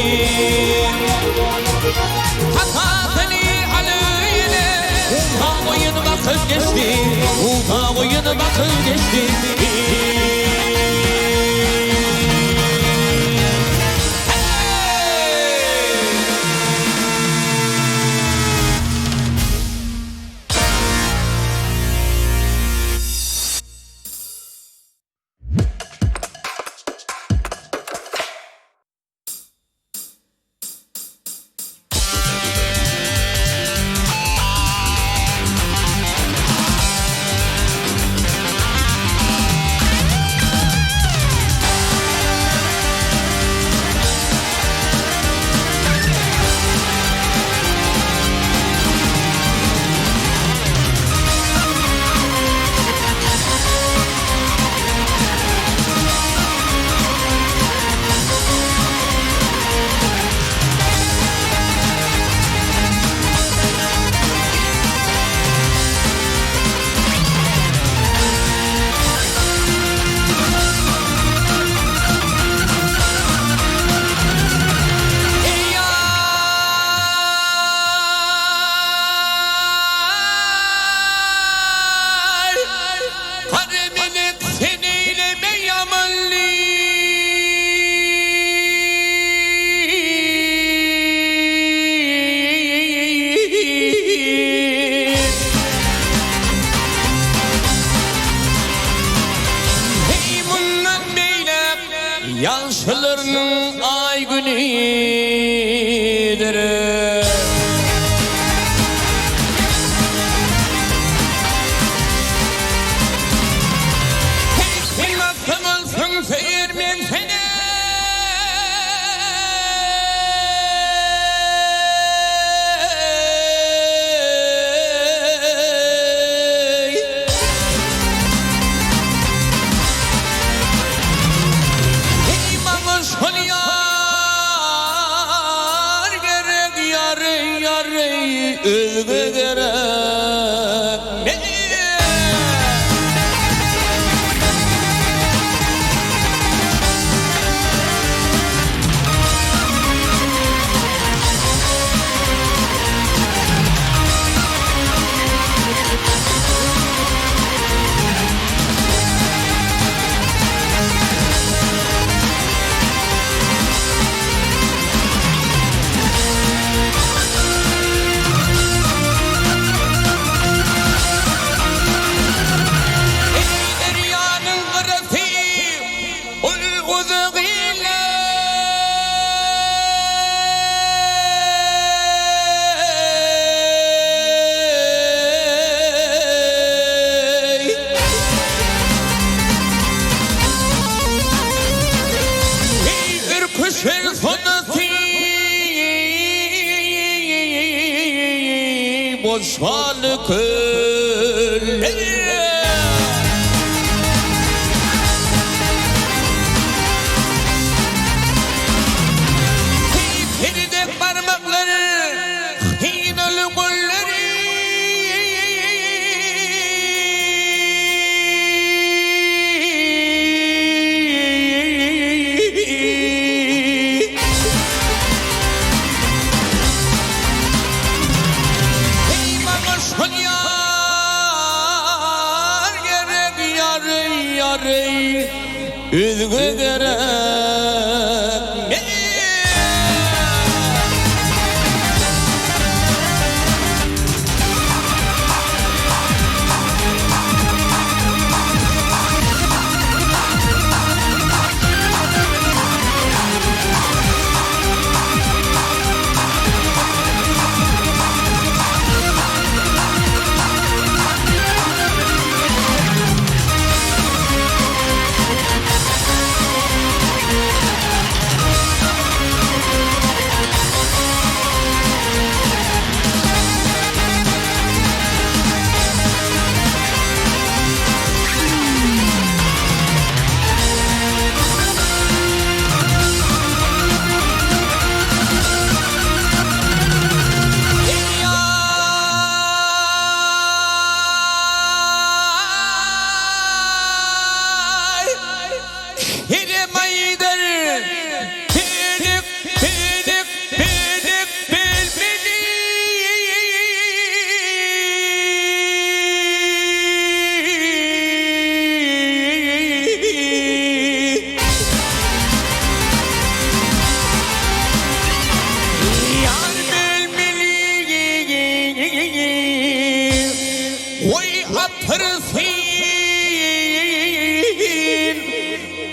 Hatatını alıyla Uta oyunu bakıp geçti, uta oyunu bakıp geçti. Yaşlarının ay günüdür. Sen nasılsın seyirmen seni? Özbe gerek boşal kölleri Hirdek parmakları hinalı golleri Üzgü gerek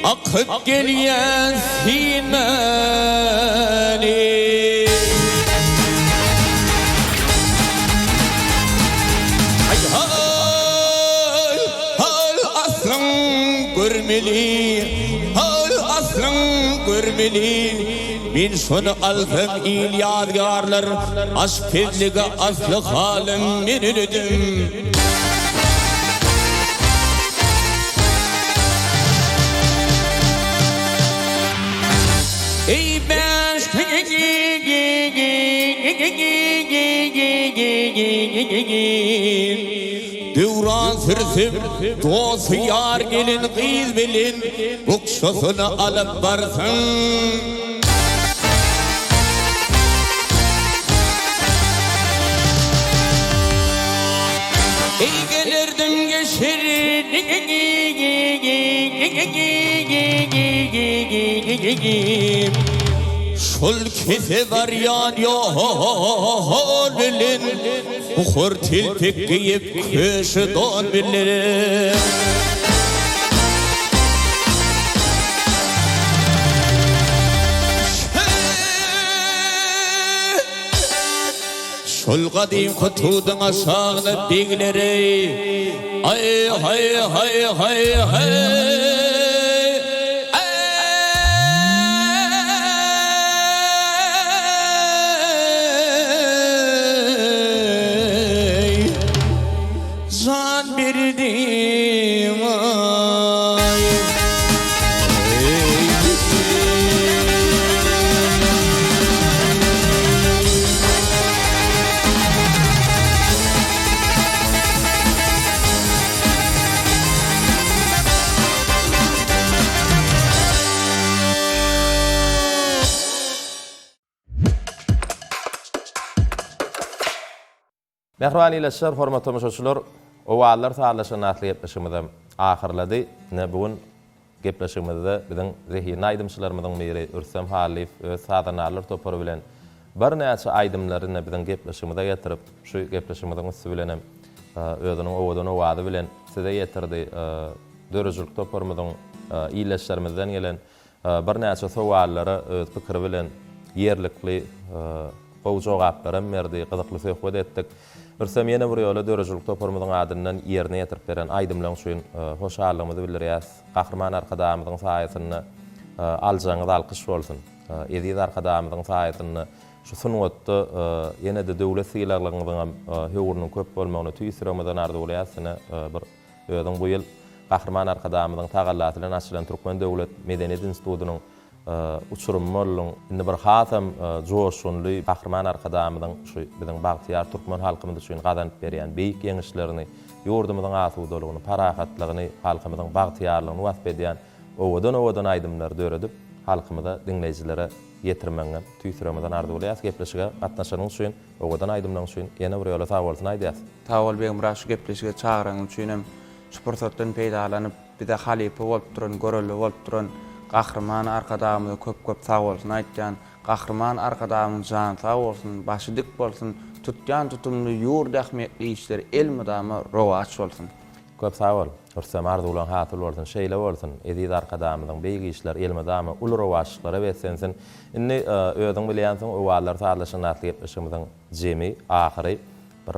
akıp geliyen sineni Ay hal aslan görmeli Hal aslan görmeli Min şunu alfım il yadgarlar Aşpizliğe aslı halim minüdüm Ey baş Devran sürsüm dostu yar gelin kız bilin Rukşasını alıp varsın Ey gelirdim geçirdim Şol kese var yan yo bilin Buhur tilpik giyip köşü don bilin Şol kadim kutudun aşağına digleri Ay hay hay hay hay Zan birdim ay Mehrbani iletişler, hormatly tamaşaçylar, owalar saatlaşan atly gepleşigimizde ahyrlady. Ne bugün gepleşigimizde biziň zehirli aýdymçylarymyzyň biri Ürsem Halif öz sadanarlar topary bilen bir näçe aýdymlary biziň gepleşigimizde getirip, şu gepleşigimiziň üstü bilen özüniň owadyny owady bilen size getirdi. Dörüjülük toparymyzyň iletişlerimizden gelen bir näçe sowallary öz pikiri bilen yerlikli gowy jogaplara berdi, gyzykly söhbet etdik. Ürsem ýene bir ýola dörüjülük toparymyzyň adyndan ýerine ýetirip beren aýdymlaryň üçin hoşallygymyzy bildirýäs. Gahrman arkadaşymyzyň saýasyny aljaňyz alkyş bolsun. Ediz arkadaşymyzyň saýasyny şu sunwatda ýene de döwlet syýlarlarynyň höwrüniň köp bolmagyny tüýsüremeden ardy bolýasyna bir öýüň bu ýyl Gahrman arkadamyň tagallaty bilen açylan Türkmen Döwlet Medeniýet Institutynyň uçurummalyň indi bir hatam joşunly Gahrman arkadamyň şu biziň bagtyar türkmen halkymyz üçin gazanyp berýän beýik ýeňişlerini, ýurdumyzyň asuwdalygyny, parahatlygyny, halkymyzyň bagtyarlygyny wasp edýän owadan aýdymlar döredip halkymyza dinleýjilere ýetirmenge tüýsüremeden ardy bolýas. Gepleşige gatnaşanyň üçin, owadan aýdymlaryň üçin ýene bir ýola sag bolsun aýdýas. Tawal begim raşy gepleşige çağıran üçin hem sportdan peýdalanyp bir de halipa bolup duran, görelli bolup duran Gahrman arkadamyň köp sag bolsun aýtjan, Gahrman arkadamyň jany sag bolsun, başy dik bolsun, tutgan tutumly ýurda ähmiýetli işler elmydama rowaç bolsun. Köp sag bol. Hürsem ardy bolan hatyl bolsun, şeýle bolsun. Edid arkadamyň beýgi işler elmydama uly rowaçlyklara wetsensin. Indi öýüň bilýänsiň owalar taýlaşan atly gepleşigimiziň jemi ahyry bir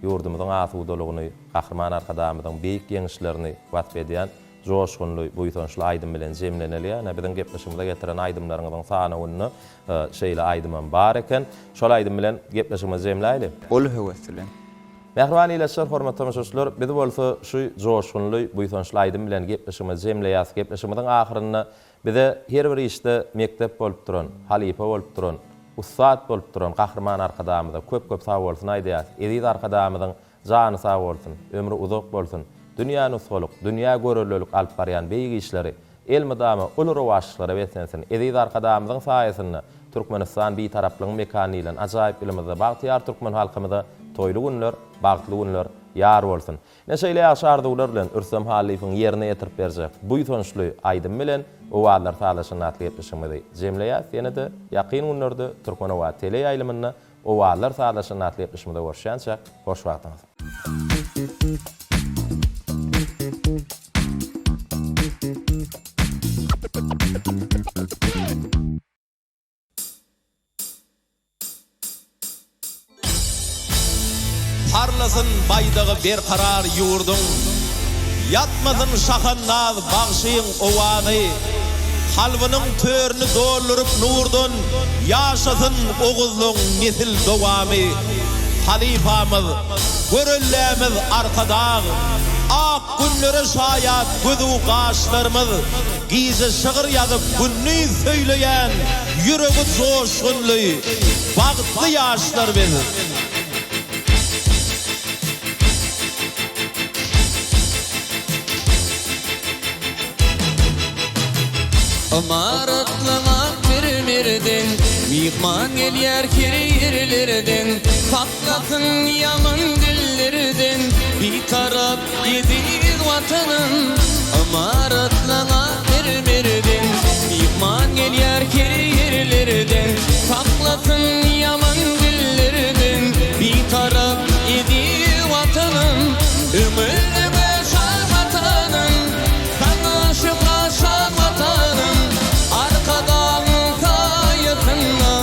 ýurdumyzyň asuwdalygyny, Gahrman arkadamyň beýik ýeňişlerini wasp edýän joşgunly buýtançly aýdym bilen jemlenelýär. Biziň gepleşigimize getiren aýdymlaryňyň sanawyny şeýle aýdymam bar eken. Şol aýdym bilen gepleşigimizi jemläýli. Ol höweslen. Mehriban ýeler hormatly tamaşaçylar, bizi bolsa şu joşgunly buýtançly aýdym bilen gepleşigimizi jemleýär. Gepleşigimiziň ahyryna bize her bir işte mektep bolup duran, halipa bolup duran, ustad bolup duran Gahrman arkadamyza köp sag bolsun aýdýar. Edid arkadamyzyň jany sag bolsun, ömrü uzak bolsun. Dünýä nusgalyk, dünýä görellilik alyp barýan beýgi işleri elmydama uly rowaçlyklara wetsensin. Edid arkadamyzyň saýasynda Türkmenistan bir taraplyň mekany bilen ajaýyp bilimizde bagtyar türkmen halkymyza toýly günler, bagtly günler ýar bolsun. Näçeýle ýaşardy ular bilen Ürsem Halifiň ýerine ýetirip berjek. Bu ýytonçly aýdym bilen owalar taýlaşan atly ýetişmedi. Jemleýär ýene-de ýaqyn günlerde Türkmen owa tele ýaýlymyna owalar taýlaşan atly ýetişmede görüşýänçä hoş wagtyňyz. Parlasın baydağı bir karar yurdun, yatmasın şahanlar bağışıyın ovanı, halvının törünü doldurup nurdun, yaşasın oğuzluğun nesil dovamı. Halifamız, görüllemiz arkadağı, ak günlere şayat gözü kaşlarımız, gizi şığır yazıp günlü söyleyen, yüreği coşkunlu, bağıtlı yaşlar biziz. Amaratlığa mirmirden, mihman gelýär kiri yerlerden, saklasın yaman dillerden, bir taraf yedir vatanın. Amaratlığa mirmirden, mihman gelýär kiri yerlerden, saklasın yaman dillerden, bir taraf yedir vatanın. Ömürlüğe şah vatanın, sana şıkla şah vatanın. Arkadan kayıtına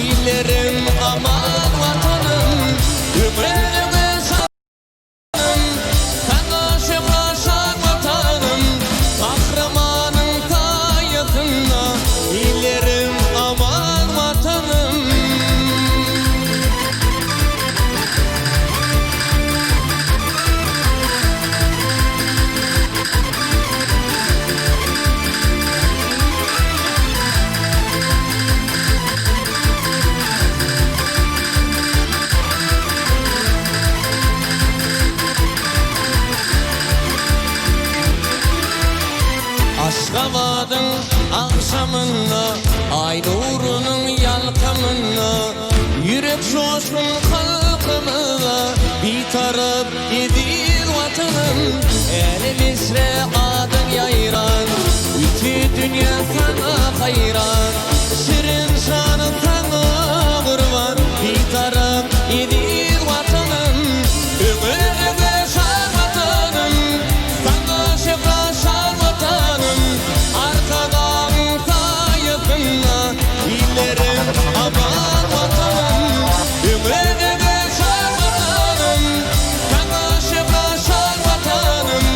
illerim aman vatanım. Ömürlüğe şahım, sana şıkla şah vatanım. Kahramanın kayıtına illerim aman vatanım. Aşgabatın akşamına, ay nurunun yalkamına, yürek coşkun halkımıza, bir taraf yedir vatanım. Elimizde adın yayran, bütün dünya sana hayran, şirin şanın sana kurban, bir taraf yedir vatanım. Ömürlüğe şah vatanım, sana şefra şah vatanım. Arkadan kayıtına illerim aman vatanım. Ömürlüğe şah vatanım, sana şefra şah vatanım.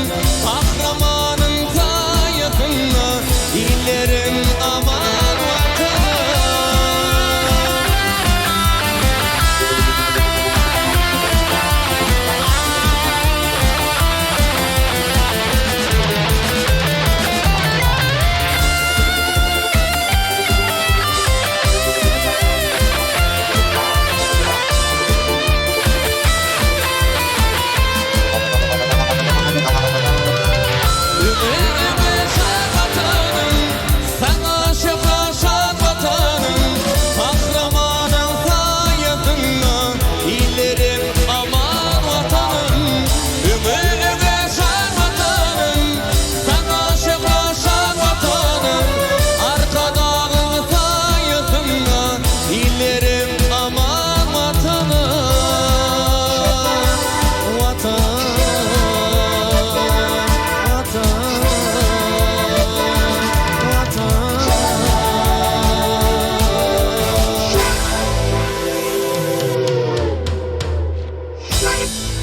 Kahramanın kayıtına illerim aman vatanım. Müzik